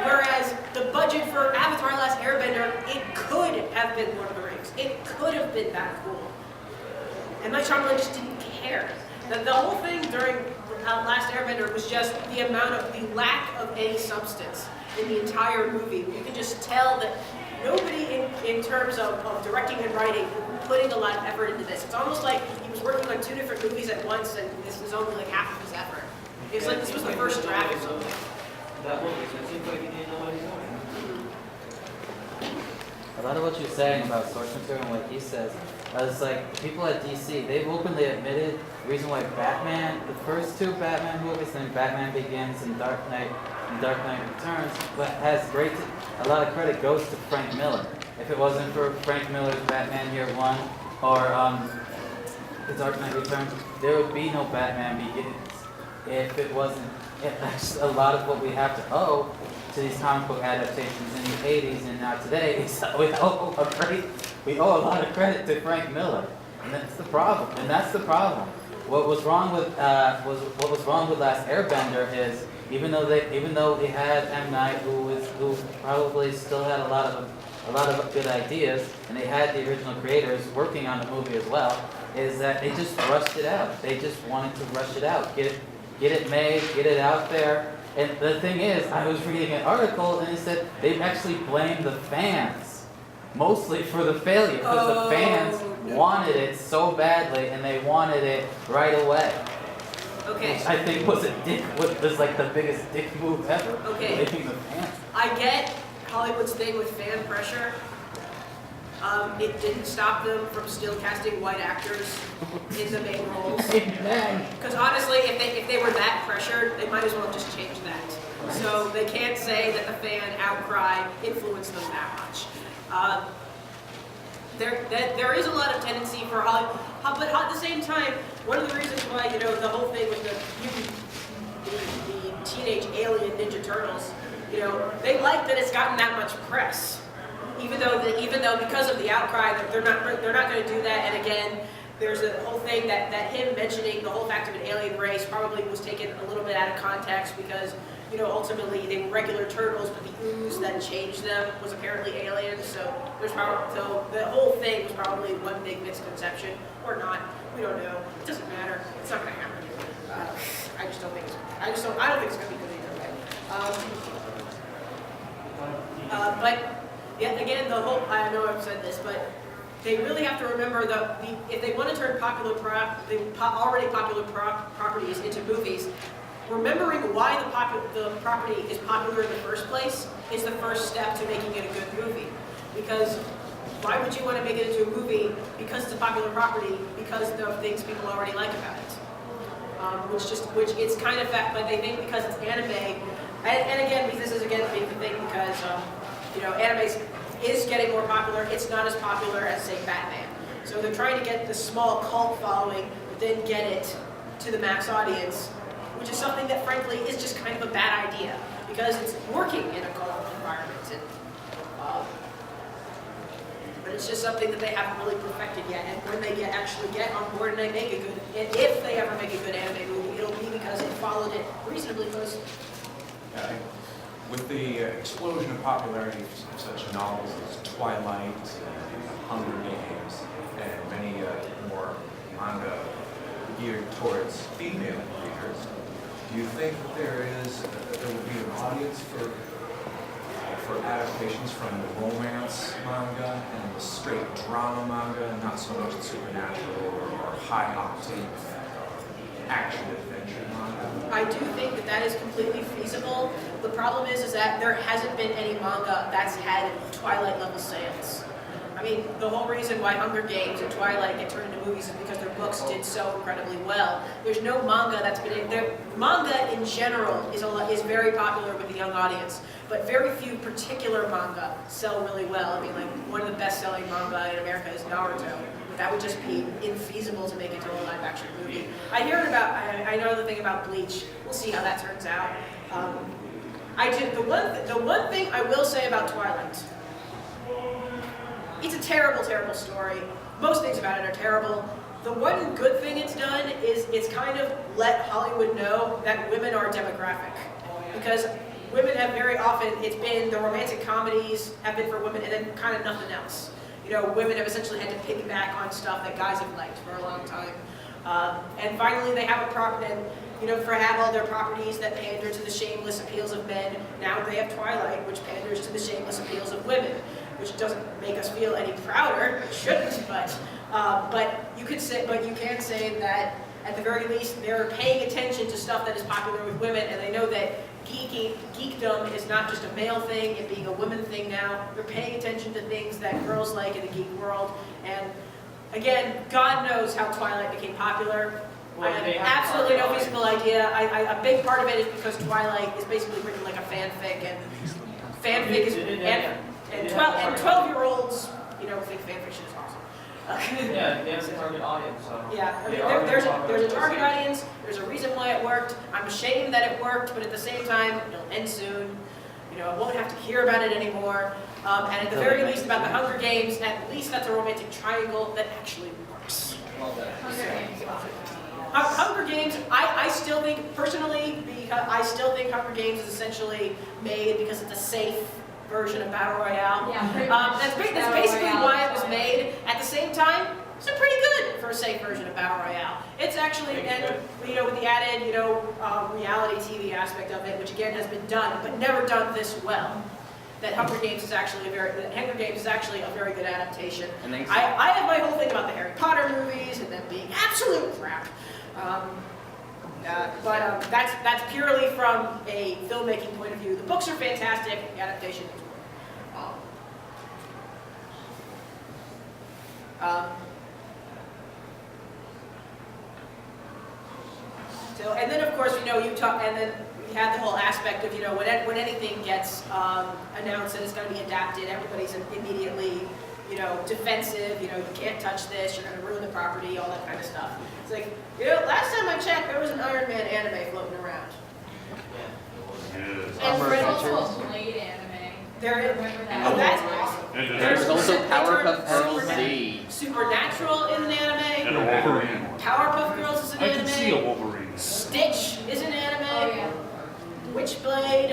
A: Whereas the budget for Avatar: Last Airbender, it could have been Lord of the Rings. It could have been that cool. And Mike Shyamalan just didn't care. The whole thing during Last Airbender was just the lack of any substance in the entire movie. You can just tell that nobody in terms of directing and writing putting a lot of effort into this. It's almost like he was working on two different movies at once, and this was only like half of his effort. It was like this was the first draft or something.
D: That movie, so it seems like he didn't know what he's doing.
F: A lot of what you're saying about source material and what he says, is like people at DC, they've openly admitted the reason why Batman, the first two Batman movies, then Batman Begins and Dark Knight Returns, but has a lot of credit goes to Frank Miller. If it wasn't for Frank Miller's Batman Year One or The Dark Knight Returns, there would be no Batman Begins. If it wasn't, a lot of what we have to owe to these comic book adaptations in the 80s and now today is that we owe a lot of credit to Frank Miller, and that's the problem. What was wrong with Last Airbender is even though they had M. Night, who probably still had a lot of good ideas, and they had the original creators working on the movie as well, is that they just rushed it out. They just wanted to rush it out, get it made, get it out there. And the thing is, I was reading an article and it said they actually blamed the fans mostly for the failure, because the fans wanted it so badly and they wanted it right away.
A: Okay.
F: Which I think was like the biggest dick move ever.
A: Okay.
F: Making the fans.
A: I get Hollywood's thing with fan pressure. It didn't stop them from still casting white actors in the main roles. Because honestly, if they were that pressured, they might as well just change that. So they can't say that the fan outcry influenced them that much. There is a lot of tendency for Hollywood, but at the same time, one of the reasons why, you know, the whole thing with the teenage alien Ninja Turtles, you know, they like that it's gotten that much press. Even though because of the outcry that they're not going to do that, and again, there's a whole thing that him mentioning the whole fact of an alien race probably was taken a little bit out of context because, you know, ultimately they were regular turtles, but the ooze that changed them was apparently aliens. So the whole thing was probably one big misconception, or not. We don't know. It doesn't matter. It's not going to happen. I don't think it's going to be good either way. But yeah, again, the whole, I know I've said this, but they really have to remember that if they want to turn already popular properties into movies, remembering why the property is popular in the first place is the first step to making it a good movie. Because why would you want to make it into a movie because it's a popular property, because of things people already like about it? Which it's kind of fact, but they think because it's anime, and again, this is again being the thing because you know, anime is getting more popular. It's not as popular as, say, Batman. So they're trying to get the small cult following, but then get it to the mass audience, which is something that, frankly, is just kind of a bad idea because it's working in a cult environment. And, but it's just something that they haven't really perfected yet. And when they actually get on board and they make a good, and if they ever make a good anime movie, it'll be because it followed it reasonably close.
E: With the explosion of popularity of such novels as Twilight, Hunger Games, and many more manga geared towards female readers, do you think that there will be an audience for adaptations from the romance manga and the straight drama manga, and not so much the supernatural or high-octane action-adventure manga?
A: I do think that is completely feasible. The problem is that there hasn't been any manga that's had Twilight-level sales. I mean, the whole reason why Hunger Games and Twilight get turned into movies is because their books did so incredibly well. There's no manga that's been manga in general is very popular with the young audience, but very few particular manga sell really well. I mean, like one of the best-selling manga in America is Naruto. That would just be infeasible to make into a live-action movie. I know the thing about Bleach. We'll see how that turns out. The one thing I will say about Twilight, it's a terrible, terrible story. Most things about it are terrible. The one good thing it's done is it's kind of let Hollywood know that women are a demographic. Because women have very often, it's been the romantic comedies have been for women and then kind of nothing else. You know, women have essentially had to piggyback on stuff that guys have liked for a long time. And finally they have a property, and you know, have all their properties that pander to the shameless appeals of men. Now they have Twilight, which panders to the shameless appeals of women, which doesn't make us feel any prouder. It shouldn't, but you can say that at the very least they're paying attention to stuff that is popular with women, and they know that geekdom is not just a male thing, it being a women thing now. They're paying attention to things that girls like in the geek world, and again, God knows how Twilight became popular.
D: Well,
A: I have absolutely no feasible idea. A big part of it is because Twilight is basically written like a fanfic, and fanfic is and 12-year-olds, you know, think fanfiction is awesome.
D: Yeah, they have a target audience. So
A: yeah, I mean, there's a target audience. There's a reason why it worked. I'm ashamed that it worked, but at the same time, it'll end soon. You know, I won't have to hear about it anymore. And at the very least, about the Hunger Games, at least that's a romantic triangle that actually works. Hunger Games, I still think, personally, I still think Hunger Games is essentially made because it's a safe version of Battle Royale.
H: Yeah,
A: that's basically why it was made. At the same time, it's pretty good for a safe version of Battle Royale. It's actually, and you know, with the added, you know, reality TV aspect of it, which again has been done, but never done this well. that Hunger Games is actually a very good adaptation.
B: And thanks.
A: I have my whole thing about the Harry Potter movies and them being absolute crap. But that's purely from a filmmaking point of view. The books are fantastic, the adaptation is and then of course, you talk, and then we have the whole aspect of, when anything gets announced that it's going to be adapted, everybody's immediately, defensive, you can't touch this, you're going to ruin the property, all that kind of stuff. It's like, last time I checked, there was an Iron Man anime floating around.
C: Yes.
A: And
H: There's also a Blade anime.
A: There is.
H: Remember that?
A: Oh, that's awesome.
C: And
B: There's also
A: They
B: Powerpuff
A: turned
B: Girls Z.
A: Supernatural is an anime.
C: And a Wolverine one.
A: Powerpuff Girls is an
C: I
A: anime.
C: can see a Wolverine.
A: Stitch is an anime.
H: Oh yeah.
A: Witchblade.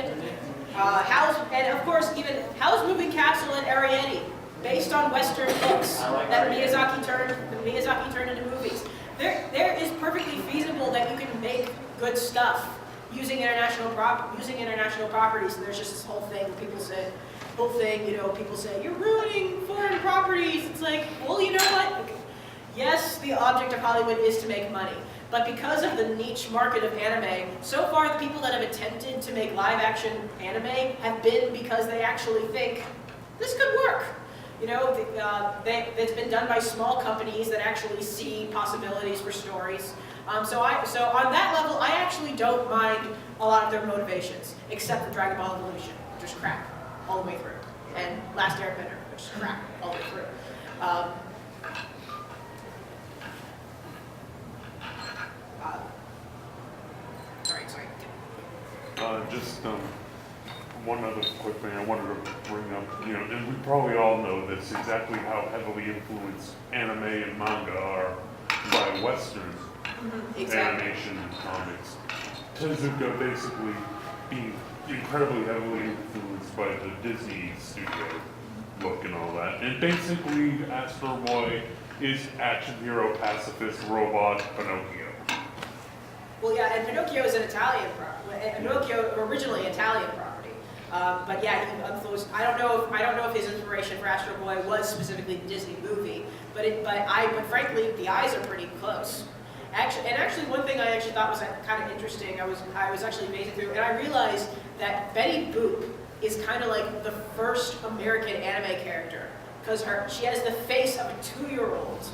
A: And of course, even Howl's Moving Castle and Arrietty, based on Western books that Miyazaki turned into movies. There is perfectly feasible that you can make good stuff using international properties. And there's just this whole thing. People say, you're ruining foreign properties. It's like, well, you know what? Yes, the object of Hollywood is to make money. But because of the niche market of anime, so far the people that have attempted to make live-action anime have been because they actually think, this could work. It's been done by small companies that actually see possibilities for stories. So on that level, I actually don't mind a lot of their motivations, except for Dragon Ball Evolution, which is crap all the way through, and Last Airbender, which is crap all the way through. Sorry.
C: Just one other quick thing I wanted to bring up, and we probably all know this, exactly how heavily influenced anime and manga are by Western
A: Exactly.
C: animation and comics. Tezuka basically being incredibly heavily influenced by the Disney studio look and all that. And basically, Astro Boy is action hero, pacifist, robot, Pinocchio.
A: Well, yeah, and Pinocchio is an Italian property. Pinocchio originally Italian property, but yeah, he influenced. I don't know if his inspiration for Astro Boy was specifically the Disney movie, but frankly, the eyes are pretty close. Actually, one thing I actually thought was kind of interesting. I was actually mazing through, and I realized that Betty Boop is kind of like the first American anime character because she has the face of a 2-year-old.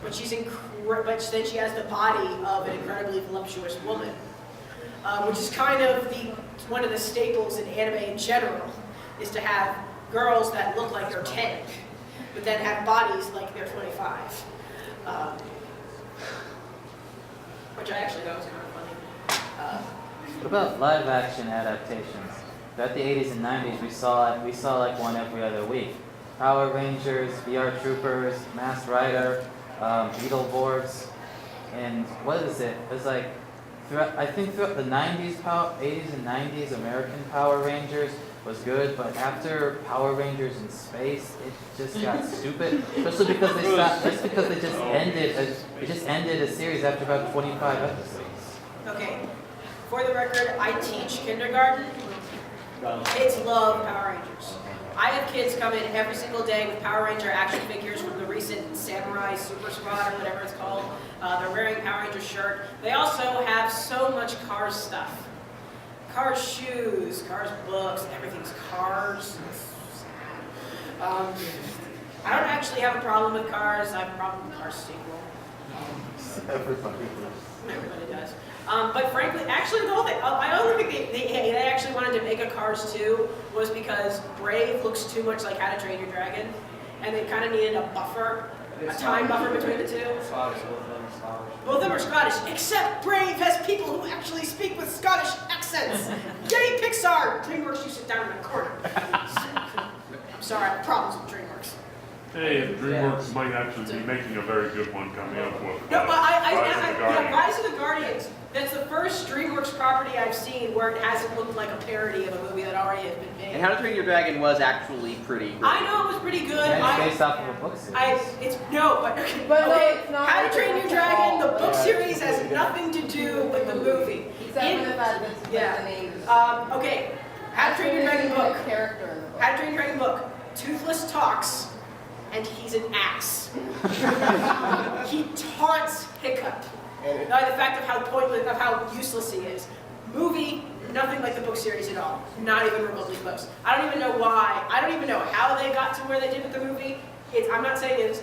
A: But then she has the body of an incredibly voluptuous woman, which is kind of one of the staples in anime in general, is to have girls that look like they're 10, but then have bodies like they're 25, which I actually thought was kind of funny.
F: What about live action adaptations? Throughout the 80s and 90s, we saw like one every other week. Power Rangers, VR Troopers, Masked Rider, Beetleborgs, and what is it? It was like, throughout the 90s, 80s and 90s, American Power Rangers was good, but after Power Rangers in Space, it just got stupid. Especially because they just ended a series after about 25 episodes.
A: Okay, for the record, I teach kindergarten. Kids love Power Rangers. I have kids come in every single day with Power Ranger action figures from the recent Samurai Super Squad or whatever it's called. They're wearing a Power Ranger shirt. They also have so much Cars stuff. Cars shoes, Cars books, everything's Cars. I don't actually have a problem with Cars. I have a problem with Cars sequel. Everybody does. But frankly, actually, the whole thing, I only think they actually wanted to make a Cars 2 was because Brave looks too much like How to Train Your Dragon, and they kind of needed a buffer, a time buffer between the two. Both of them are Scottish, except Brave has people who actually speak with Scottish accents. Yay, Pixar! DreamWorks, you sit down in the corner. I'm sorry, I have problems with DreamWorks.
C: Hey, DreamWorks might actually be making a very good one coming up with
A: No, but
C: Rise of the Guardians.
A: Rise of the Guardians. That's the first DreamWorks property I've seen where it hasn't looked like a parody of a movie that already has been made.
B: And How to Train Your Dragon was actually pretty good.
A: I know it was pretty good.
F: And it's based off of a book series.
H: But no, it's not
A: How to
H: like
A: Train
H: a
A: Your Dragon, the book
F: Yeah.
A: series has nothing to do with the movie.
H: Except for the fact that it's
A: Yeah.
H: the name.
A: Okay, How to Train Your Dragon book.
H: Character in the book.
A: How to Train Your Dragon book. Toothless talks, and he's an ass. He taunts Hiccup by the fact of how pointless, of how useless he is. Movie, nothing like the book series at all. Not even remotely close. I don't even know why. I don't even know how they got to where they did with the movie. I'm not saying it's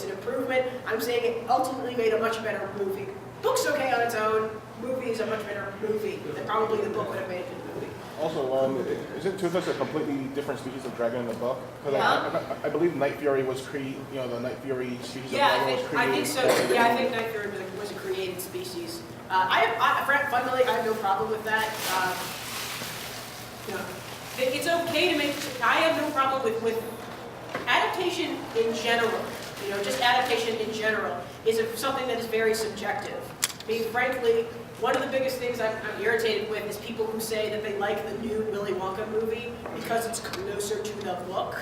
A: an improvement. I'm saying it ultimately made a much better movie. Book's okay on its own. Movie is a much better movie than probably the book would have made in the movie.
G: Also, isn't Toothless a completely different species of dragon in the book? Because I believe Night Fury was the Night Fury species of dragon was created.
A: I think so. Yeah, I think Night Fury was a created species. Fundamentally, I have no problem with that. It's okay to make. I have no problem with adaptation in general. Just adaptation in general is something that is very subjective. Frankly, one of the biggest things I'm irritated with is people who say that they like the new Willy Wonka movie because it's closer to the book,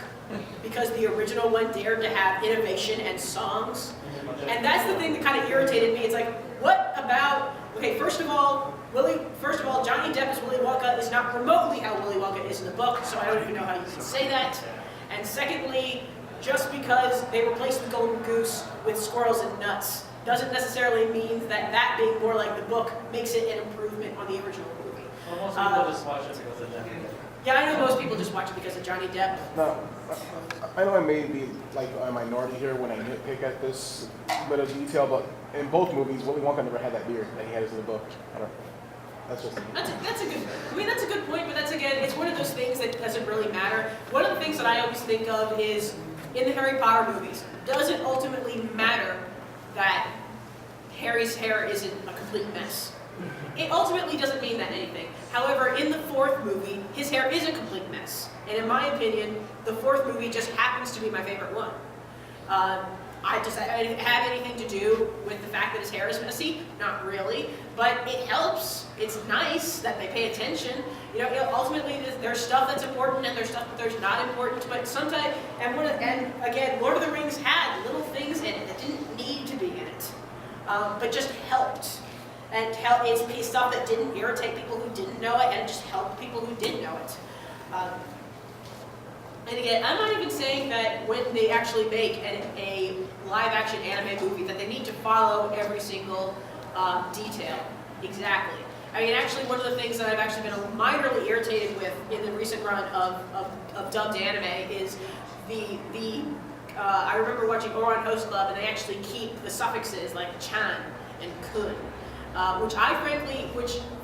A: because the original one dared to have innovation and songs. And that's the thing that kind of irritated me. It's like, what about, okay, first of all, Johnny Depp as Willy Wonka is not remotely how Willy Wonka is in the book, so I don't even know how you can say that. And secondly, just because they replaced the golden goose with squirrels and nuts doesn't necessarily mean that being more like the book makes it an improvement on the original movie.
D: Well, most people just watch it because of Johnny Depp.
A: Yeah, I know most people just watch it because of Johnny Depp.
G: Now, I know I may be like a minority here when I nitpick at this bit of detail, but in both movies, Willy Wonka never had that beard that he had in the book. I don't know. That's just
A: That's a good. I mean, that's a good point, but that's it's one of those things that doesn't really matter. One of the things that I always think of is in the Harry Potter movies, does it ultimately matter that Harry's hair isn't a complete mess? It ultimately doesn't mean that anything. However, in the fourth movie, his hair is a complete mess. And in my opinion, the fourth movie just happens to be my favorite one. I didn't have anything to do with the fact that his hair is messy, not really, but it helps. It's nice that they pay attention. Ultimately there's stuff that's important and there's stuff that's not important, but sometimes, and again, Lord of the Rings had little things in it that didn't need to be in it, but just helped. And it's stuff that didn't irritate people who didn't know it, and it just helped people who did know it. And again, I'm not even saying that when they actually make a live-action anime movie that they need to follow every single detail exactly. I mean, actually, one of the things that I've actually been minorly irritated with in the recent run of dubbed anime is I remember watching Ouran Host Club, and they actually keep the suffixes like chan and kun, which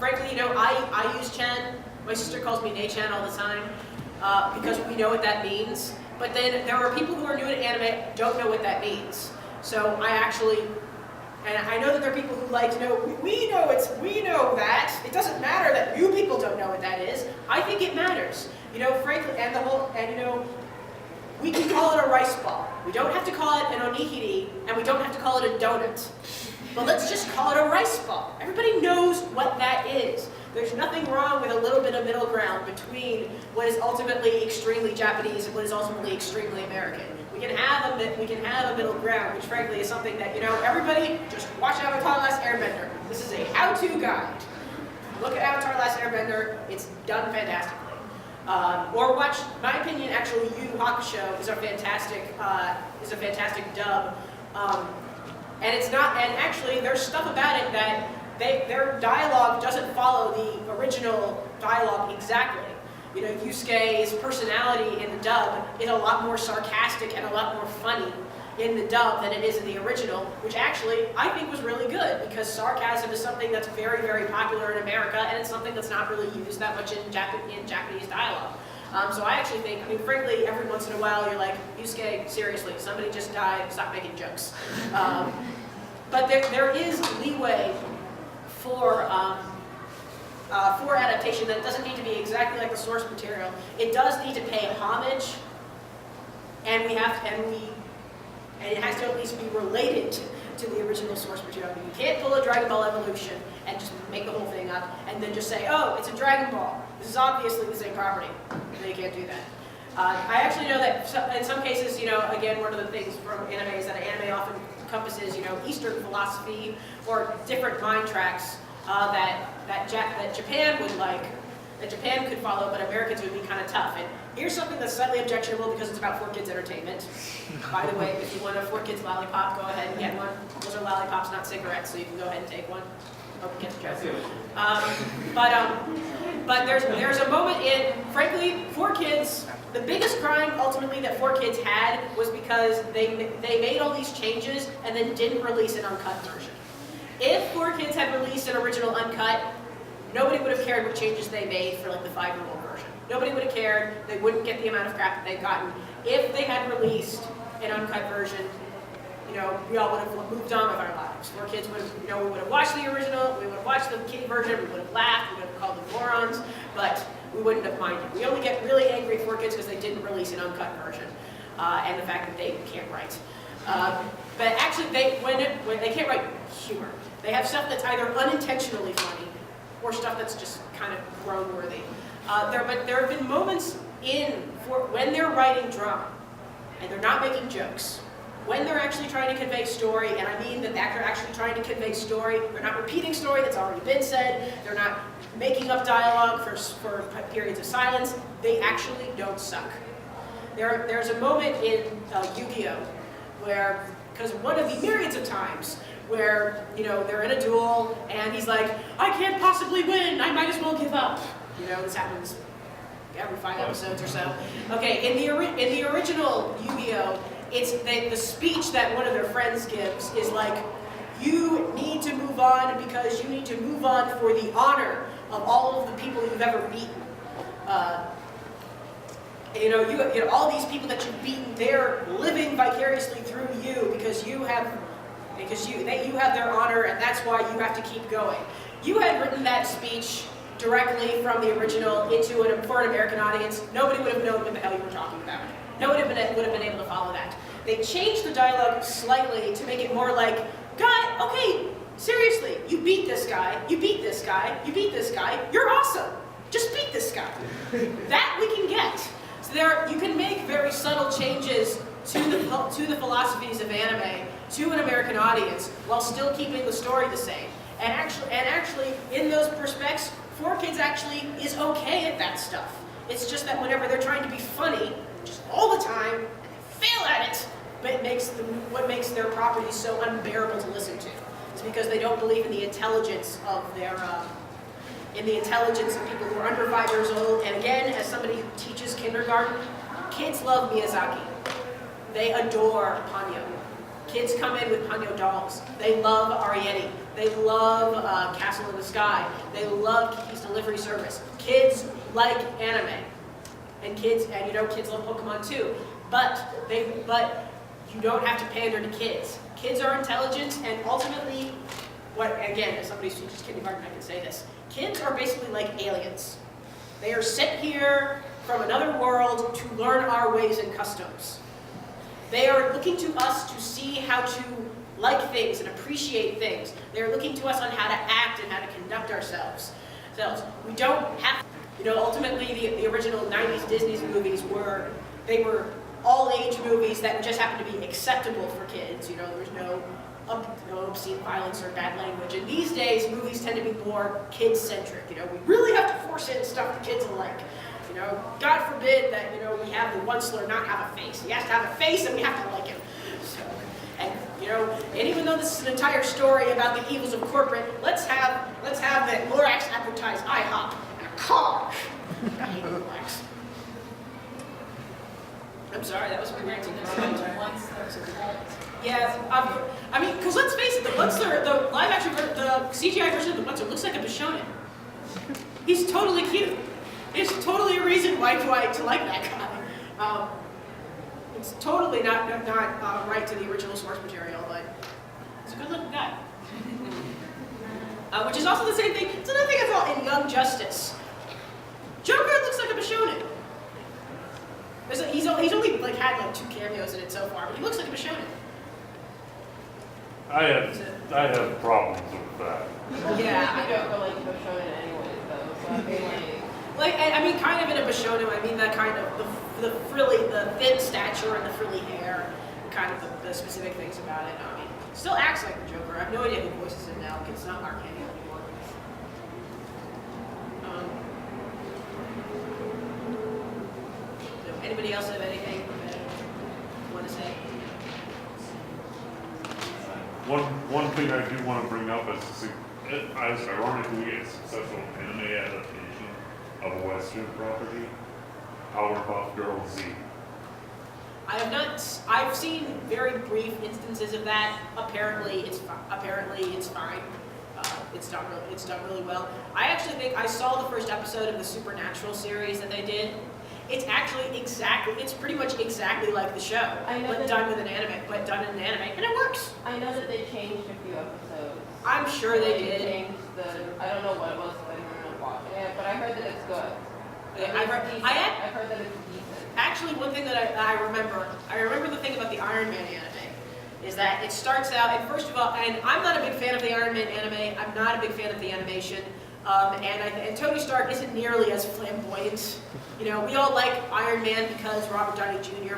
A: frankly, I use chan. My sister calls me Ne-chan all the time. Because we know what that means, but then there are people who are new to anime don't know what that means. So I know that there are people who like to know. We know that it doesn't matter that new people don't know what that is. I think it matters, frankly, we can call it a rice ball. We don't have to call it an onigiri, and we don't have to call it a donut. But let's just call it a rice ball. Everybody knows what that is. There's nothing wrong with a little bit of middle ground between what is ultimately extremely Japanese and what is ultimately extremely American. We can have a middle ground, which frankly is something that, everybody just watch Avatar: Last Airbender. This is a how-to guide. Look at Avatar: Last Airbender. It's done fantastically. Or watch, my opinion, actually, Yu Yu Hakusho is a fantastic dub. And actually, there's stuff about it that their dialogue doesn't follow the original dialogue exactly. Yusuke's personality in the dub is a lot more sarcastic and a lot more funny in the dub than it is in the original, which actually I think was really good because sarcasm is something that's very, very popular in America, and it's something that's not really used that much in Japanese dialogue. So I actually think, frankly, every once in a while you're like, Yusuke, seriously, somebody just died, stop making jokes. But there is leeway for adaptation that doesn't need to be exactly like the source material. It does need to pay homage, and it has to at least be related to the original source material. You can't pull a Dragon Ball Evolution and just make the whole thing up and then just say, oh, it's a Dragon Ball. This is obviously the same property. They can't do that. I actually know that in some cases, again, one of the things from anime is that anime often encompasses, Eastern philosophy or different mind tracks that Japan would like, that Japan could follow, but Americans would be kind of tough. And Here's something that's slightly objectionable because it's about 4Kids entertainment. By the way, if you want a 4Kids lollipop, go ahead and get one. Those are lollipops, not cigarettes, so you can go ahead and take one. Hope you get the joke. But there's a moment in, frankly, 4Kids, the biggest crime ultimately that 4Kids had was because they made all these changes and then didn't release an uncut version. If 4Kids had released an original uncut, nobody would have cared what changes they made for like the 5-year-old version. Nobody would have cared. They wouldn't get the amount of crap that they've gotten. If they had released an uncut version, you know, we all would have moved on with our lives. 4Kids would have, you know, we would have watched the original, we would have watched the kiddie version, we would have laughed, we would have called them morons, but we wouldn't have minded. We only get really angry at 4Kids because they didn't release an uncut version, and the fact that they can't write. But actually, when they can't write humor. They have stuff that's either unintentionally funny or stuff that's just kind of groan-worthy. But there have been moments when they're writing drama and they're not making jokes, when they're actually trying to convey story, and I mean that they're actually trying to convey story, they're not repeating story that's already been said, they're not making up dialogue for periods of silence, they actually don't suck. There's a moment in Yu-Gi-Oh! Where, because one of the myriads of times where, you know, they're in a duel and he's like, I can't possibly win, I might as well give up. You know, this happens every 5 episodes or so. Okay, in the original Yu-Gi-Oh! It's the speech that one of their friends gives is like, you need to move on because you need to move on for the honor of all of the people you've ever beaten. You know, all these people that you've beaten, they're living vicariously through you because you have their honor, and that's why you have to keep going. You had written that speech directly from the original for an American audience. Nobody would have known what the hell you were talking about. Nobody would have been able to follow that. They changed the dialogue slightly to make it more like, God, okay, seriously, you beat this guy, you beat this guy, you beat this guy, you're awesome. Just beat this guy. That we can get. So you can make very subtle changes to the philosophies of anime to an American audience while still keeping the story the same. And actually, in those respects, 4Kids actually is okay at that stuff. It's just that whenever they're trying to be funny, just all the time, and they fail at it, but what makes their properties so unbearable to listen to is because they don't believe in the intelligence of people who are under 5 years old. And again, as somebody who teaches kindergarten, kids love Miyazaki. They adore Ponyo. Kids come in with Ponyo dolls. They love Arrietty. They love Castle in the Sky. They love Kiki's Delivery Service. Kids like anime. And kids love Pokemon too. But you don't have to pander to kids. Kids are intelligent, and ultimately, again, as somebody who teaches kindergarten, I can say this. Kids are basically like aliens. They are sent here from another world to learn our ways and customs. They are looking to us to see how to like things and appreciate things. They are looking to us on how to act and how to conduct ourselves. We don't have, ultimately the original 90s Disney movies were all-age movies that just happened to be acceptable for kids. There was no obscene violence or bad language. And these days, movies tend to be more kid-centric. We really have to force in stuff the kids will like. God forbid that, we have the Onceler not have a face. He has to have a face and we have to like him. So, and even though this is an entire story about the evils of corporate, let's have that Lorax advertise IHOP in a car. I hate Lorax. I'm sorry, that was my ranting. Yeah, I mean, because let's face it, the live action, the CGI version of the Onceler looks like a Bishonen. He's totally cute. There's totally a reason why to like that guy. It's totally not right to the original source material, but he's a good-looking guy. Which is also the same thing. It's another thing I thought in Young Justice. Joker looks like a Bishonen. He's only had 2 cameos in it so far, but he looks like a Bishonen.
C: I have problems with that.
H: Yeah, I don't go like Bishonen anyways, though, so I mean,
A: kind of in a Bishonen, I mean that kind of the thin stature and the frilly hair, kind of the specific things about it. I mean, still acts like the Joker. I have no idea who voices him now, because it's not Mark Hamill anymore. Anybody else have anything you want to say?
C: One thing I do want to bring up is, as ironically, a successful anime adaptation of a Western property, Powerpuff Girls Z.
A: I have not. I've seen very brief instances of that. Apparently, it's fine. It's done really well. I actually think I saw the first episode of the Supernatural series that they did. It's actually it's pretty much exactly like the show,
H: I know
A: but
H: that-
A: done with an anime, and it works.
H: I know that they changed a few episodes.
A: I'm sure they did.
H: Changed I don't know what it was, but I remember watching it, but I heard that it's good.
A: I've heard,
H: I've heard that it's decent.
A: Actually, one thing that I remember the thing about the Iron Man anime, is that it starts out, and first of all, and I'm not a big fan of the Iron Man anime, I'm not a big fan of the animation, and Tony Stark isn't nearly as flamboyant. You know, we all like Iron Man because Robert Downey Jr.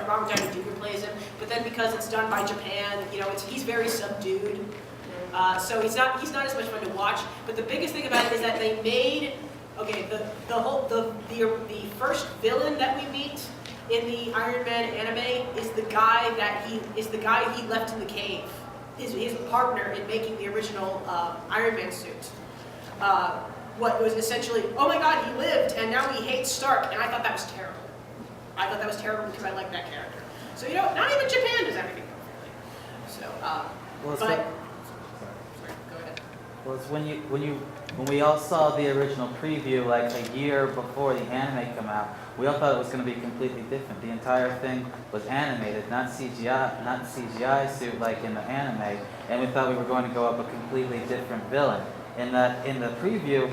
A: Robert Downey Jr. plays him, but then because it's done by Japan, you know, he's very subdued. So he's not as much fun to watch. But the biggest thing about it is that they made the first villain that we meet in the Iron Man anime is the guy he left in the cave. His partner in making the original Iron Man suit. What was essentially, oh my God, he lived, and now he hates Stark, and I thought that was terrible. I thought that was terrible because I liked that character. So you know, not even Japan does everything perfectly. So,
F: Well, it's
A: but
F: like-
A: sorry, go ahead.
F: Well, it's when we all saw the original preview like a year before the anime come out, we all thought it was going to be completely different. The entire thing was animated, not CGI suit like in the anime, and we thought we were going to go up a completely different villain. In the preview,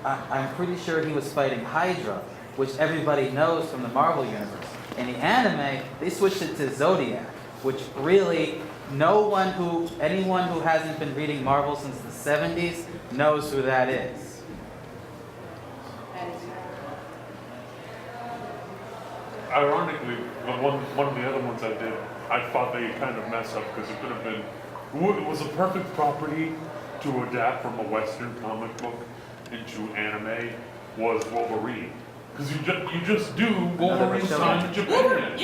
F: I'm pretty sure he was fighting Hydra, which everybody knows from the Marvel universe. In the anime, they switched it to Zodiac, which really anyone who hasn't been reading Marvel since the 70s knows who that is.
C: Ironically, one of the other ones I did, I thought they kind of messed up because it could have been, it was a perfect property to adapt from a Western comic book into anime was Wolverine. Because you just do Wolverine's time in Japan.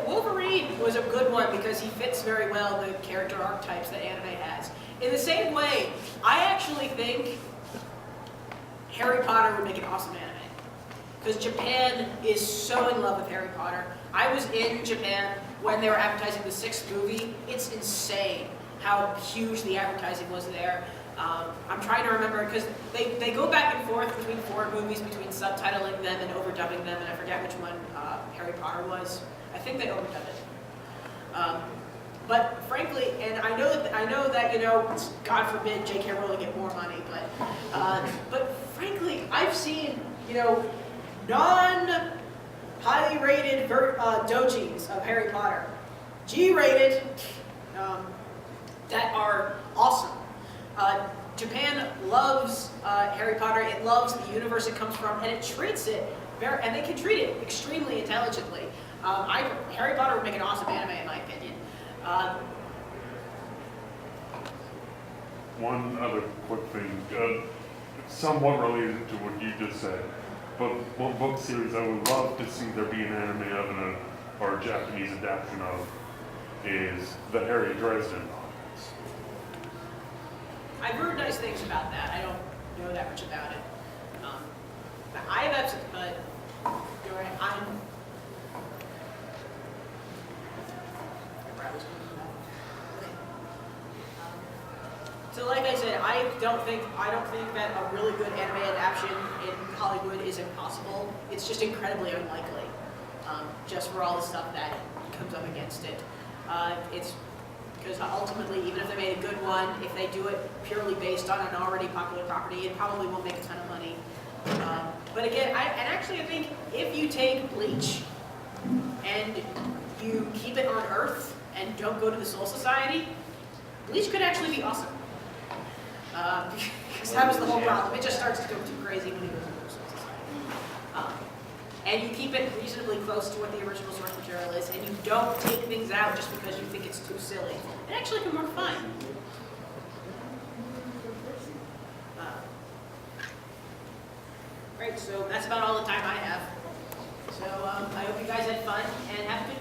A: Wolverine was a good one because he fits very well the character archetypes that anime has. In the same way, I actually think Harry Potter would make an awesome anime. Because Japan is so in love with Harry Potter. I was in Japan when they were advertising the 6th movie. It's insane how huge the advertising was there. I'm trying to remember, because they go back and forth between 4 movies, between subtitling them and overdubbing them, and I forget which one Harry Potter was. I think they overdubbed it. But frankly, and I know that you know, God forbid J.K. Rowling get more money, but frankly, I've seen, you know, non-highly rated dojis of Harry Potter, G-rated, that are awesome. Japan loves Harry Potter. It loves the universe it comes from, and it treats it and they can treat it extremely intelligently. Harry Potter would make an awesome anime, in my opinion.
C: One other quick thing, somewhat related to what you just said, but one book series I would love to see there be an anime of or a Japanese adaptation of is the Harry Dresden novels.
A: I've heard nice things about that. I don't know that much about it. But I have absolutely, but you're right, so like I said, I don't think that a really good anime adaptation in Hollywood is impossible. It's just incredibly unlikely, just for all the stuff that comes up against it. It's because ultimately, even if they made a good one, if they do it purely based on an already popular property, it probably won't make a ton of money. But again, I think if you take Bleach and you keep it on Earth and don't go to the Soul Society, Bleach could actually be awesome. Because that was the whole problem. It just starts to go too crazy when you go to the Soul Society. And you keep it reasonably close to what the original source material is, and you don't take things out just because you think it's too silly. It actually can work fine. Right, so that's about all the time I have. So I hope you guys had fun and have a good